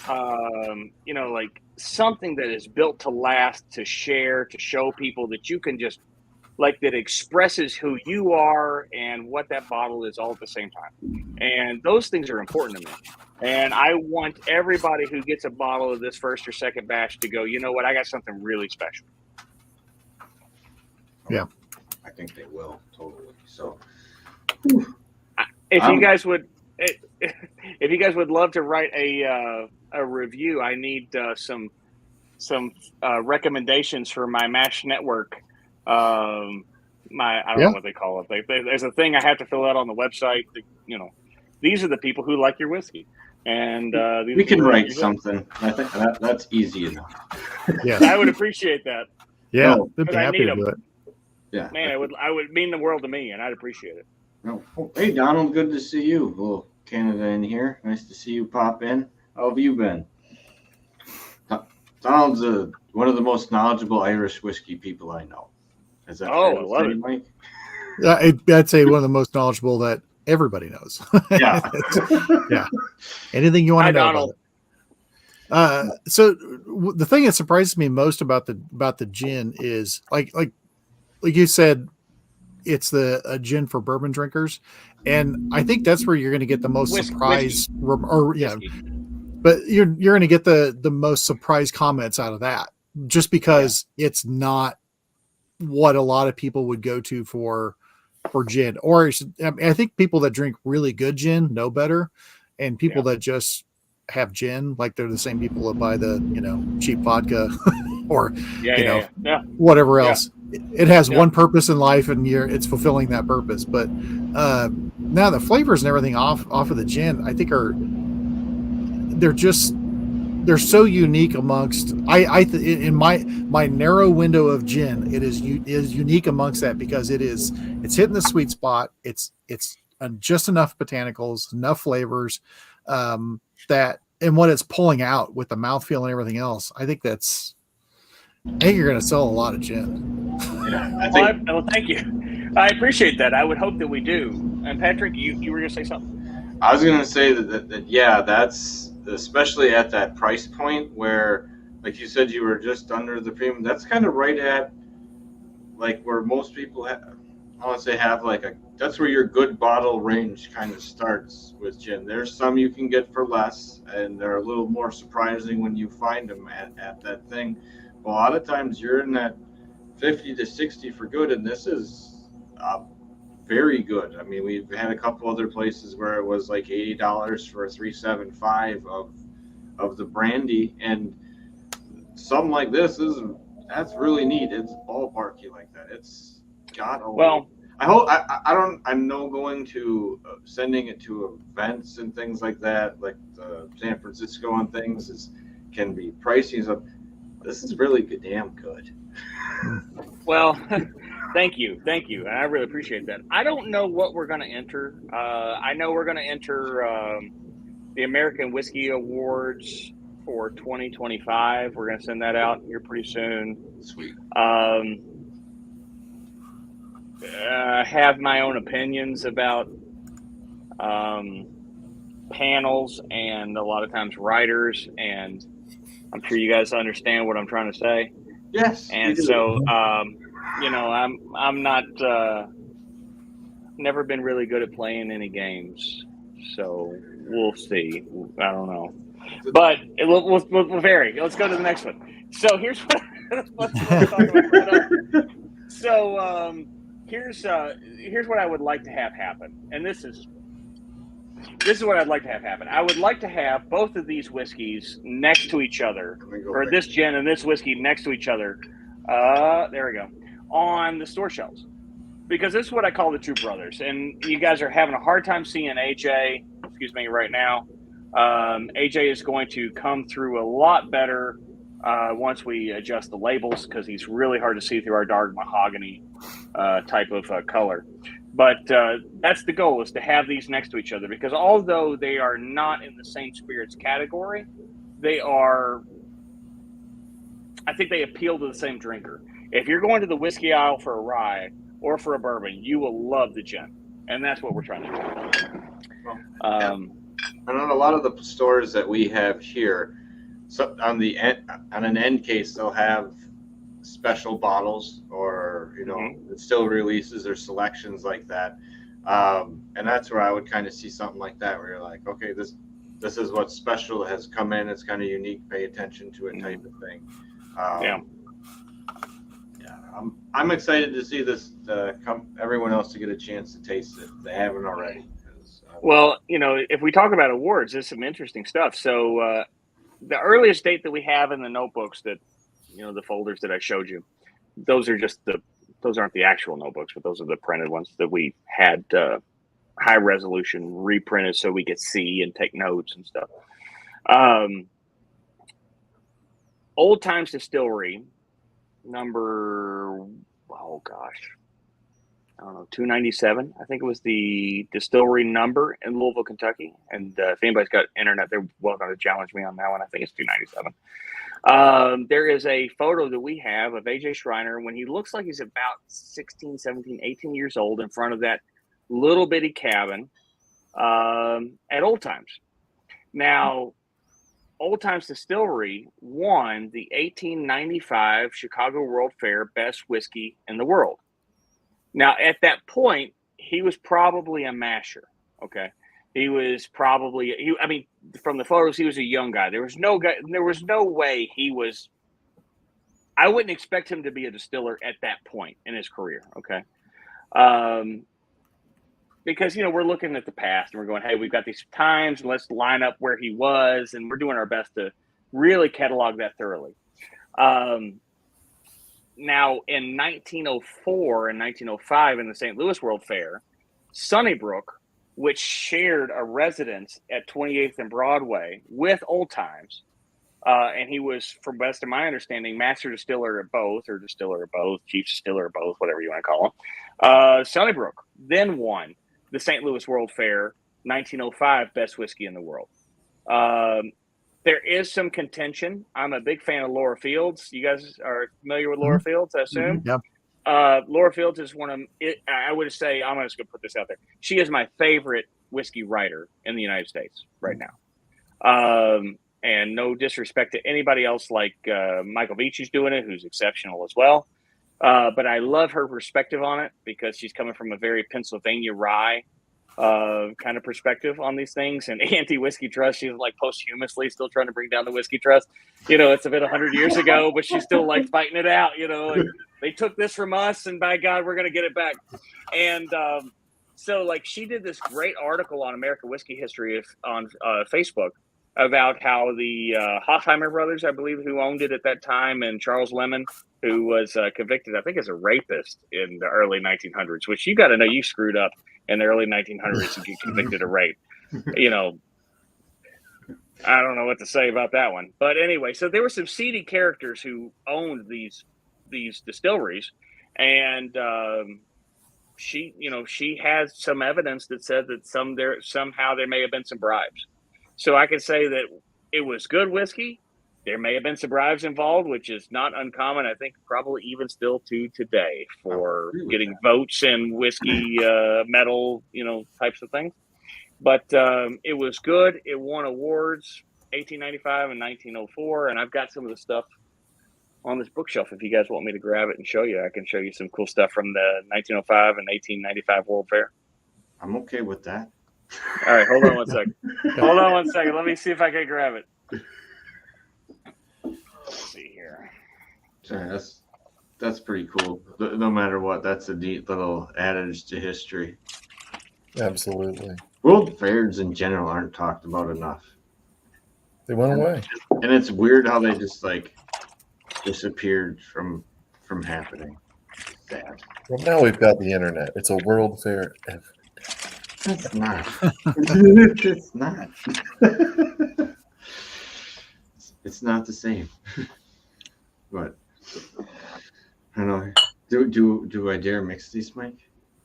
like something that is built to last, to share, to show people that you can just, like, that expresses who you are and what that bottle is all at the same time. And those things are important to me. And I want everybody who gets a bottle of this first or second batch to go, you know what, I got something really special. Yeah. I think they will, totally. So if you guys would love to write a review, I need some recommendations for my MASH network. I don't know what they call it. There's a thing I have to fill out on the website. These are the people who like your whiskey, and we can write something. I think that's easy enough. Yeah, I would appreciate that. Yeah, they'd be happy to do it. Yeah, man, I would mean the world to me, and I'd appreciate it. No. Oh, hey, Donald, good to see you. A little Canada in here. Nice to see you pop in. How have you been? Donald's one of the most knowledgeable Irish whiskey people I know. Is that fair I to love say, it. Mike? I'd say one of the most knowledgeable that everybody knows. Yeah. Yeah. Anything you want Hi, to know Donald. about it. So the thing that surprises me most about the gin is like you said, it's a gin for bourbon drinkers, and I think that's where you're going to get the most surprise. Whiskey. But you're going to get the most surprise comments out of that, just because it's not what a lot of people would go to for gin. Or I mean, I think people that drink really good gin know better, and people that just have gin, like they're the same people that buy the cheap vodka or whatever else. It has one purpose in life, and it's fulfilling that purpose. But now the flavors and everything off of the gin, I think they're so unique amongst in my narrow window of gin, it is unique amongst that, because it's hitting the sweet spot. It's just enough botanicals, enough flavors, that, and what it's pulling out with the mouthfeel and everything else. I think you're going to sell a lot of gin. Yeah, well, thank you. I appreciate that. I would hope that we do. And Patrick, you were going to say something? I was going to say that yeah, that's especially at that price point where, like you said, you were just under the premium. That's kind of right at like where most people I want to say have like that's where your good bottle range kind of starts with gin. There's some you can get for less, and they're a little more surprising when you find them at that thing. But a lot of times you're in that 50 to 60 for good, and this is very good. I mean, we've had a couple other places where it was like $80 for a 375 of the brandy, and something like that's really neat. It's ballparky like that. It's got a well. I hope I know going to sending it to events and things like that, like San Francisco and things can be pricey. So this is really damn good. Well, thank you. I really appreciate that. I don't know what we're going to enter. I know we're going to enter the American Whiskey Awards for 2025. We're going to send that out here pretty soon. Sweet. I have my own opinions about panels and a lot of times writers, and I'm sure you guys understand what I'm trying to say. Yes. And so, I'm not, never been really good at playing any games. So we'll see. I don't know. But we'll vary. Let's go to the next one. So here's what let's talk about that. So here's what I would like to have happen. And this is what I'd like to have happen. I would like to have both of these whiskeys next to each other, or this gin and this whiskey next to each other. There we go. On the store shelves. Because this is what I call the two brothers. And you guys are having a hard time seeing AJ, right now. AJ is going to come through a lot better once we adjust the labels, because he's really hard to see through our dark mahogany type of color. But that's the goal, is to have these next to each other, because although they are not in the same spirits category, I think they appeal to the same drinker. If you're going to the whiskey aisle for a rye or for a bourbon, you will love the gin. And that's what we're trying to do. And on a lot of the stores that we have here, so on an end case, they'll have special bottles, or it still releases or selections like that, and that's where I would kind of see something like that, where you're like, okay, this is what special has come in. It's kind of unique. Pay attention to it, type of thing. I'm excited to see this everyone else to get a chance to taste it if they haven't already. Well, if we talk about awards, there's some interesting stuff. So the earliest date that we have in the notebooks, that the folders that I showed you, those aren't the actual notebooks, but those are the printed ones that we had high resolution reprinted so we could see and take notes and stuff. Old Times Distillery, number, I don't know, 297. I think it was the distillery number in Louisville, Kentucky. And if anybody's got internet, they're welcome to challenge me on that one. I think it's 297. There is a photo that we have of A.J. Schriener when he looks like he's about 16, 17, 18 years old in front of that little bitty cabin at Old Times. Now, Old Times Distillery won the 1895 Chicago World Fair Best Whiskey in the World. Now, at that point, he was probably a masher, okay? He was probably, from the photos, he was a young guy. There was no way he was, I wouldn't expect him to be a distiller at that point in his career, okay? Because, we're looking at the past and we're going, hey, we've got these times and let's line up where he was. And we're doing our best to really catalog that thoroughly. Now, in 1904 and 1905 in the St. Louis World Fair, Sunnybrook, which shared a residence at 28th and Broadway with Old Times, and he was, from best of my understanding, master distiller at both, or distiller at both, chief distiller at both, whatever you want to call him. Sunnybrook then won the St. Louis World Fair 1905 Best Whiskey in the World. There is some contention. I'm a big fan of Laura Fields. You guys are familiar with Laura Fields, I assume? Yeah. Laura Fields is I would say, I'm just going to put this out there. She is my favorite whiskey writer in the United States right now. And no disrespect to anybody else like Michael Beachey's doing it, who's exceptional as well. But I love her perspective on it because she's coming from a very Pennsylvania rye kind of perspective on these things. And anti-whiskey trust, she's like posthumously still trying to bring down the whiskey trust. It's been 100 years ago, but she's still like fighting it out. And they took this from us, and by God, we're going to get it back. And so, like, she did this great article on American whiskey history on Facebook about how the Hofheimer brothers, I believe, who owned it at that time, and Charles Lemon, who was convicted, I think, as a rapist in the early 1900s, which you got to know you screwed up in the early 1900s to get convicted of rape. I don't know what to say about that one. But anyway, so there were some seedy characters who owned these distilleries, and she has some evidence that said that somehow there may have been some bribes. So I can say that it was good whiskey. There may have been some bribes involved, which is not uncommon. I think probably even still to today for getting votes and whiskey medal, types of things. But it was good. It won awards, 1895 and 1904. And I've got some of the stuff on this bookshelf. If you guys want me to grab it and show you, I can show you some cool stuff from the 1905 and 1895 World Fair. I'm okay with that. All right, hold on one second. Let me see if I can grab it. Let's see here. Sorry, that's pretty cool. No matter what, that's a neat little adage to history. Absolutely. World fairs in general aren't talked about enough. They went away. And it's weird how they just like disappeared from happening. Sad. Well, now we've got the internet. It's a world fair. It's not. It's not. It's not the same. But I don't know. Do I dare mix these, Mike?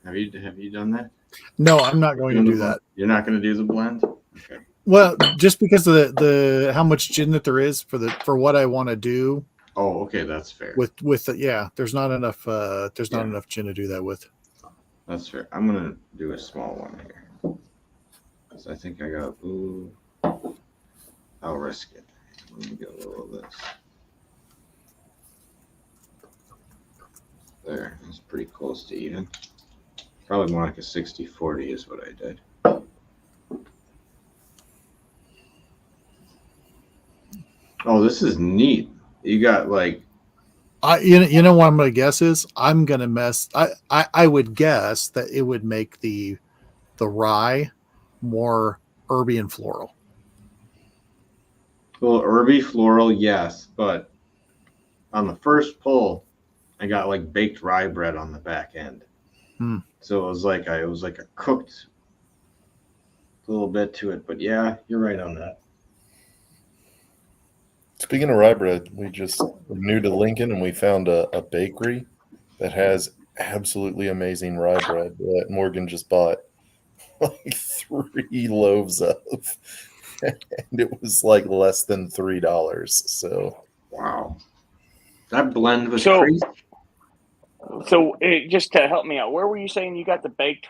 Have you done that? No, I'm not going to do that. You're not going to do the blend? Okay. Well, just because of the how much gin that there is for what I want to do. Oh, okay, that's fair. There's not enough enough gin to do that with. That's fair. I'm gonna do a small one here. Because I think I got I'll risk it. Let me get a little of this. There, that's pretty close to even. Probably more like a 60-40 is what I did. Oh, this is neat. You got like you know what I'm gonna guess is I'm gonna I would guess that it would make the rye more herby and floral. Well, herby floral, yes, but on the first pull, I got like baked rye bread on the back end. So it was like a cooked little bit to it. But yeah, you're right on that. Speaking of rye bread, we're new to Lincoln, and we found a bakery that has absolutely amazing rye bread that Morgan just bought like 3 loaves of, and it was like less than $3. So Wow. That blend was So- crazy. So just to help me out, where were you saying you got the baked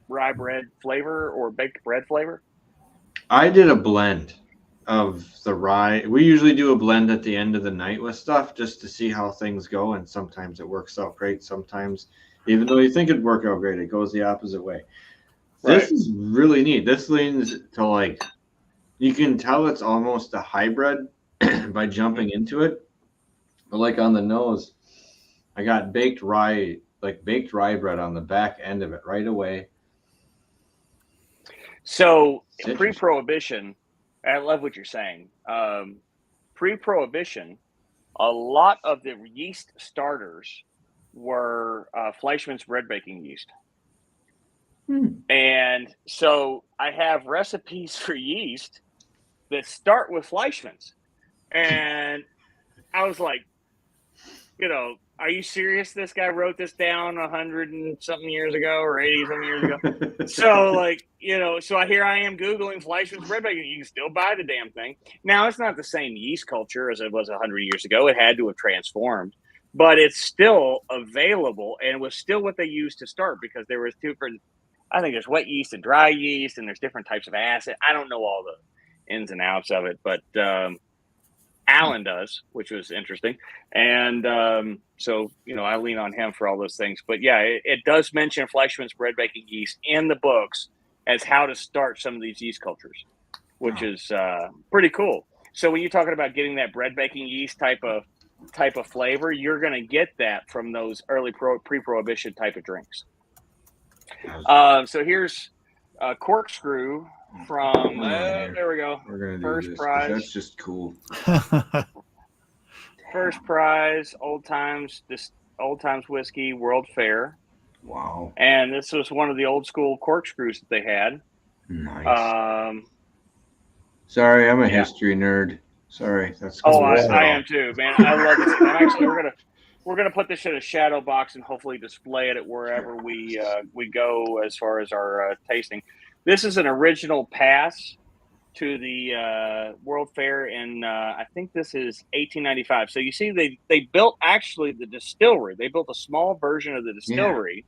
rye bread flavor or baked bread flavor? I did a blend of the rye. We usually do a blend at the end of the night with stuff just to see how things go. And sometimes it works out great. Sometimes, even though you think it'd work out great, it goes the opposite way. Right. This is really neat. This leans to like, you can tell it's almost a hybrid by jumping into it. But like on the nose, I got baked rye bread on the back end of it right away. So Citrus. pre-prohibition, I love what you're saying. Pre-prohibition, a lot of the yeast starters were Fleischmann's bread baking yeast. And so I have recipes for yeast that start with Fleischmann's. And I was like, are you serious? This guy wrote this down 100 and something years ago or 80 something years ago. So so here I am Googling Fleischmann's bread baking. You can still buy the damn thing. Now, it's not the same yeast culture as it was 100 years ago. It had to have transformed, but it's still available, and it was still what they used to start, because there was different, I think there's wet yeast and dry yeast, and there's different types of acid. I don't know all the ins and outs of it, but Alan does, which was interesting. And so, I lean on him for all those things. But yeah, it does mention Fleischmann's bread baking yeast in the books as how to start some of these yeast cultures, which is pretty cool. So when you're talking about getting that bread baking yeast type of flavor, you're going to get that from those early pre-prohibition type of drinks. So here's a corkscrew from there we go. We're gonna do First this. prize. That's just cool. First prize, Old Times Whiskey World Fair. Wow. And this was one of the old school corkscrews that they had. Nice. Sorry, I'm a history nerd. Sorry, that's cool. I am too, man. I love this. I'm actually we're gonna put this in a shadow box and hopefully display it at wherever we go as far as our tasting. This is an original pass to the World Fair in I think this is 1895. So you see, they built actually the distillery. They built a small version of the distillery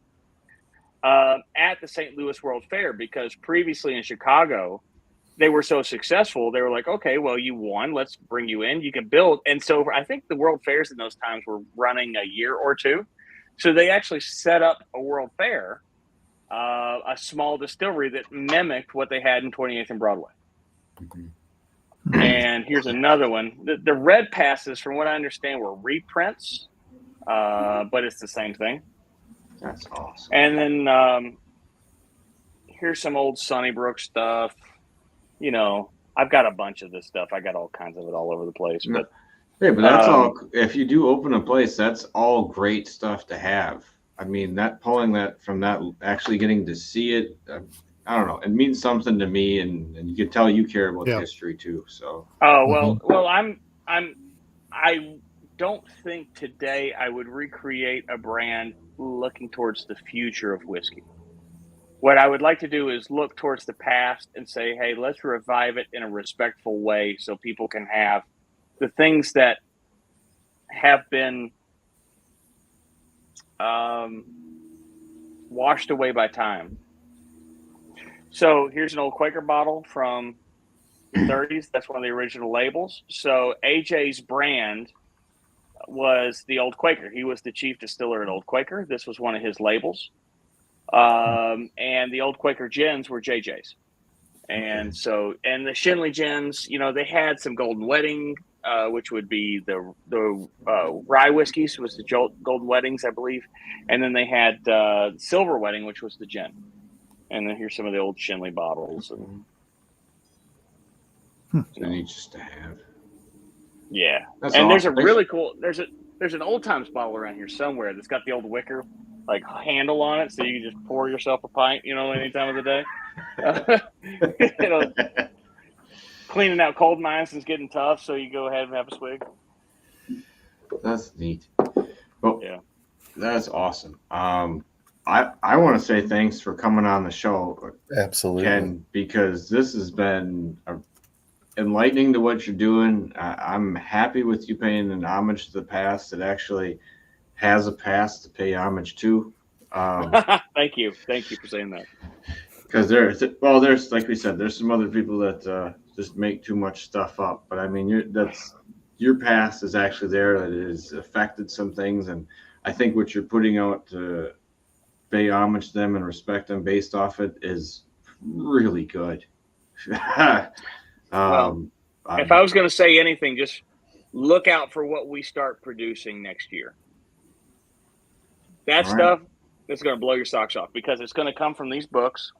at the St. Louis World Fair, because previously in Chicago they were so successful. They were like, okay, well, you won. Let's bring you in. You can build. And so I think the World Fairs in those times were running a year or two. So they actually set up a World Fair, a small distillery that mimicked what they had in 28th and Broadway. And here's another one. The red passes, from what I understand, were reprints, but it's the same thing. That's awesome. And then here's some old Sunnybrook stuff. I've got a bunch of this stuff. I got all kinds of it all over the place. But but that's all. If you do open a place, that's all great stuff to have. I mean, pulling that from that, actually getting to see it, I don't know. It means something to me, and you can tell you care about history too. So. Oh well, I don't think today I would recreate a brand looking towards the future of whiskey. What I would like to do is look towards the past and say, hey, let's revive it in a respectful way so people can have the things that have been washed away by time. So here's an old Quaker bottle from the 30s. That's one of the original labels. So AJ's brand was the Old Quaker. He was the chief distiller at Old Quaker. This was one of his labels. And the Old Quaker gins were JJ's. And so, and the Shinley gins, they had some Golden Wedding, which would be the rye whiskeys, was the Golden Weddings, I believe. And then they had Silver Wedding, which was the gin. And then here's some of the old Shinley bottles. Neat just to have. Yeah. That's and awesome. There's a really cool, there's an Old Times bottle around here somewhere that's got the old wicker handle on it, so you can just pour yourself a pint, any time of the day. Cleaning out cold mines is getting tough, so you go ahead and have a swig. That's neat. Well, yeah. That's awesome. I want to say thanks for coming on the show, Absolutely. Ken, because this has been enlightening to what you're doing. I'm happy with you paying an homage to the past that actually has a past to pay homage to. Thank you for saying that. Because there's like we said, there's some other people that just make too much stuff up. But I mean, your past is actually there. That has affected some things, and I think what you're putting out to pay homage to them and respect them based off it is really good. Well, if I was going to say anything, just look out for what we start producing next year. That stuff is going to blow your socks off because it's going to come from these books.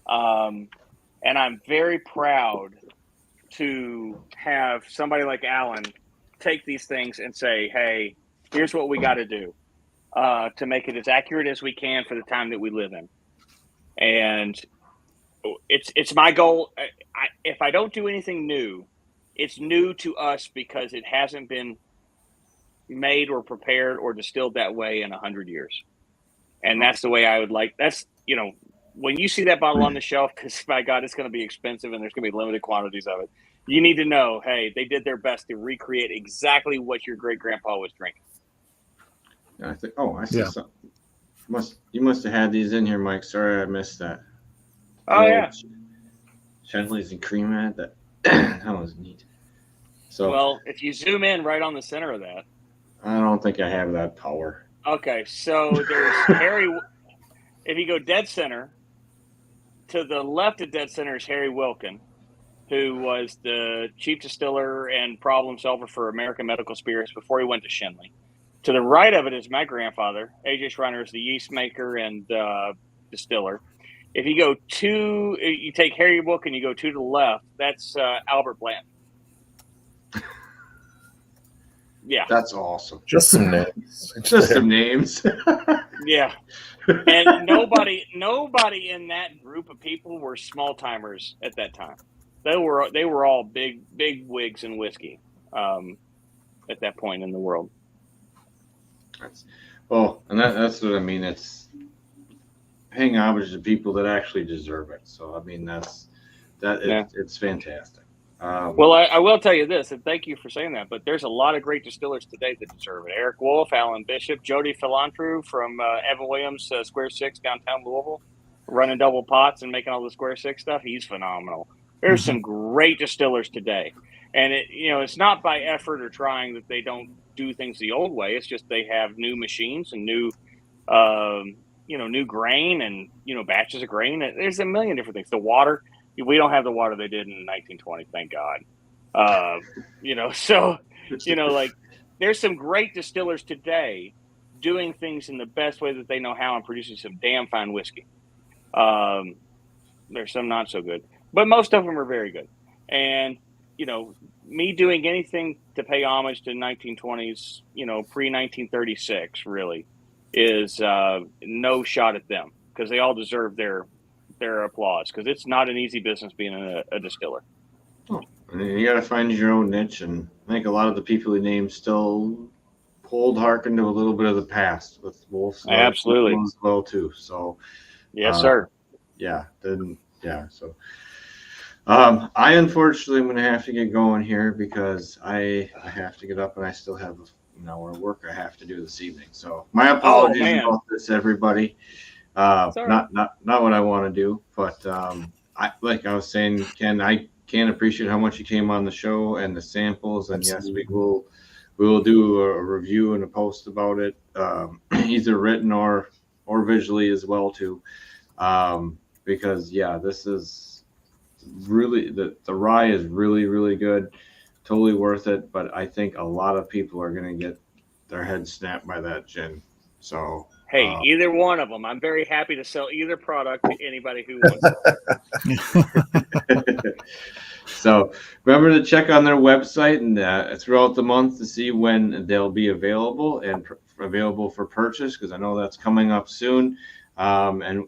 And I'm very proud to have somebody like Alan take these things and say, hey, here's what we got to do to make it as accurate as we can for the time that we live in. And it's my goal. If I don't do anything new, it's new to us because it hasn't been made or prepared or distilled that way in 100 years. And that's the way I would like. That's, when you see that bottle on the shelf, because by God, it's going to be expensive and there's going to be limited quantities of it. You need to know, hey, they did their best to recreate exactly what your great grandpa was drinking. I think. Oh, I see something. You must have had these in here, Mike. Sorry, I missed that. Oh yeah, Chenley's and cream at that. That was neat. So well, if you zoom in right on the center of that, I don't think I have that power. Okay, so there's Harry. If you go dead center, to the left of dead center is Harry Wilkin, who was the chief distiller and problem solver for American Medical Spirits before he went to Shenley. To the right of it is my grandfather. A.J. Schriener is the yeast maker and distiller. If you go you take Harry Wilkin, you go to the left, that's Albert Blanton. Yeah. That's awesome. Just some names. Just some names. Yeah. And nobody in that group of people were small timers at that time. They were all big wigs in whiskey at that point in the world. And that's what I mean. It's paying homage to people that actually deserve it. So I mean it's fantastic. Well, I will tell you this, and thank you for saying that, but there's a lot of great distillers today that deserve it. Eric Wolf, Alan Bishop, Jody Philanthrope from Evan Williams, Square Six, downtown Louisville, running double pots and making all the Square Six stuff. He's phenomenal. There's some great distillers today. And it's not by effort or trying that they don't do things the old way. It's just they have new machines and new new grain and, batches of grain. There's a million different things. The water. We don't have the water they did in 1920, thank God. There's some great distillers today doing things in the best way that they know how and producing some damn fine whiskey. There's some not so good, but most of them are very good. And, me doing anything to pay homage to 1920s, pre-1936 really is no shot at them because they all deserve their applause because it's not an easy business being a distiller. And you got to find your own niche, and I think a lot of the people you named still harken to a little bit of the past with Wolf's absolutely as well too. So yes, sir. Yeah. So I unfortunately am going to have to get going here because I have to get up and I still have an hour of work I have to do this evening. So my apologies about this, everybody. Not what I want to do, but like I was saying, Ken, I can't appreciate how much you came on the show and the samples. And Absolutely. Yes, we will do a review and a post about it, either written or visually as well too, because this is really the rye is really, really good, totally worth it. But I think a lot of people are going to get their heads snapped by that gin. So. Hey, either one of them. I'm very happy to sell either product to anybody who wants it. So remember to check on their website and throughout the month to see when they'll be available and available for purchase, because I know that's coming up soon. And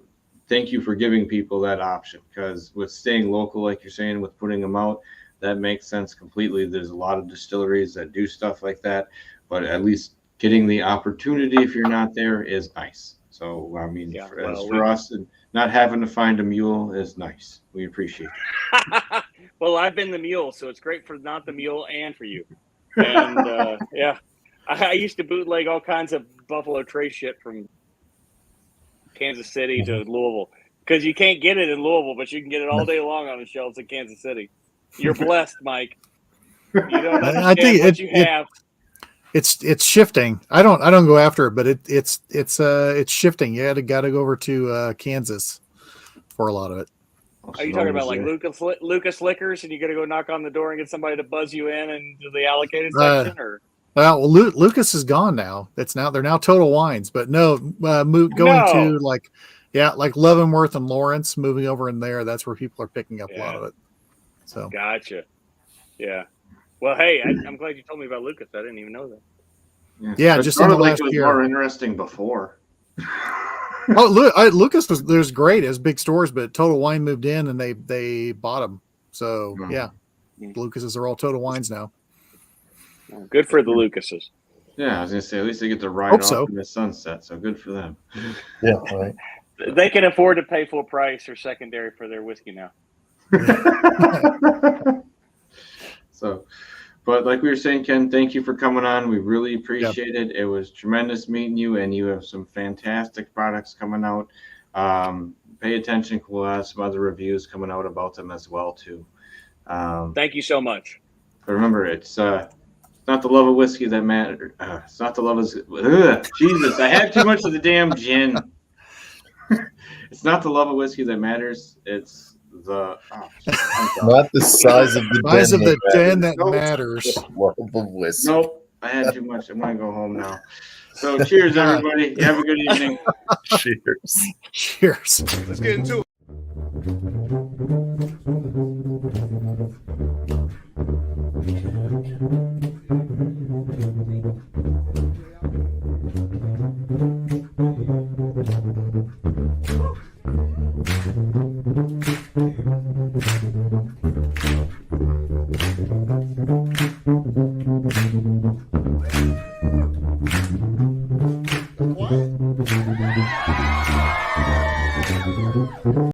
thank you for giving people that option, because with staying local, like you're saying, with putting them out, that makes sense completely. There's a lot of distilleries that do stuff like that, but at least getting the opportunity if you're not there is nice. So I mean, Yeah, for us, and not having to find a mule is nice. We appreciate it. Well, I've been the mule, so it's great for not the mule and for you. And yeah, I used to bootleg all kinds of Buffalo Trace shit from Kansas City to Louisville because you can't get it in Louisville, but you can get it all day long on the shelves in Kansas City. You're blessed, Mike. You don't understand I think what you have. It's shifting. I don't go after it, but it's shifting. You got to go over to Kansas for a lot of it. Are you talking about like Lucas Liquors, and you got to go knock on the door and get somebody to buzz you in into the allocated section, or? Well, Lucas is gone now. They're now Total Wines, but no, to like Leavenworth and Lawrence, moving over in there. That's where people are picking up a lot of it. So gotcha. Yeah. Well, hey, I'm glad you told me about Lucas. I didn't even know that. Yeah, just in the last it was year. more interesting before. Lucas was great. It was big stores, but Total Wine moved in and they bought them. So yeah, Lucases are all Total Wines now. Good for the Lucases. Yeah, I was gonna say at least they get to ride off in the sunset. So good for them. Yeah, right. They can afford to pay full price or secondary for their whiskey now. So, but like we were saying, Ken, thank you for coming on. We really appreciate it. It was tremendous meeting you, and you have some fantastic products coming out. Pay attention. We'll have some other reviews coming out about them as well too. Thank you so much. But remember, it's not the love of whiskey that matters. It's not the love of Jesus. I had too much of the damn gin. It's not the love of whiskey that matters. It's the not the size of the den that matters. Love of whiskey. Nope, I had too much. I'm gonna go home now. So cheers, everybody. Have a good evening. Cheers. Let's get into it.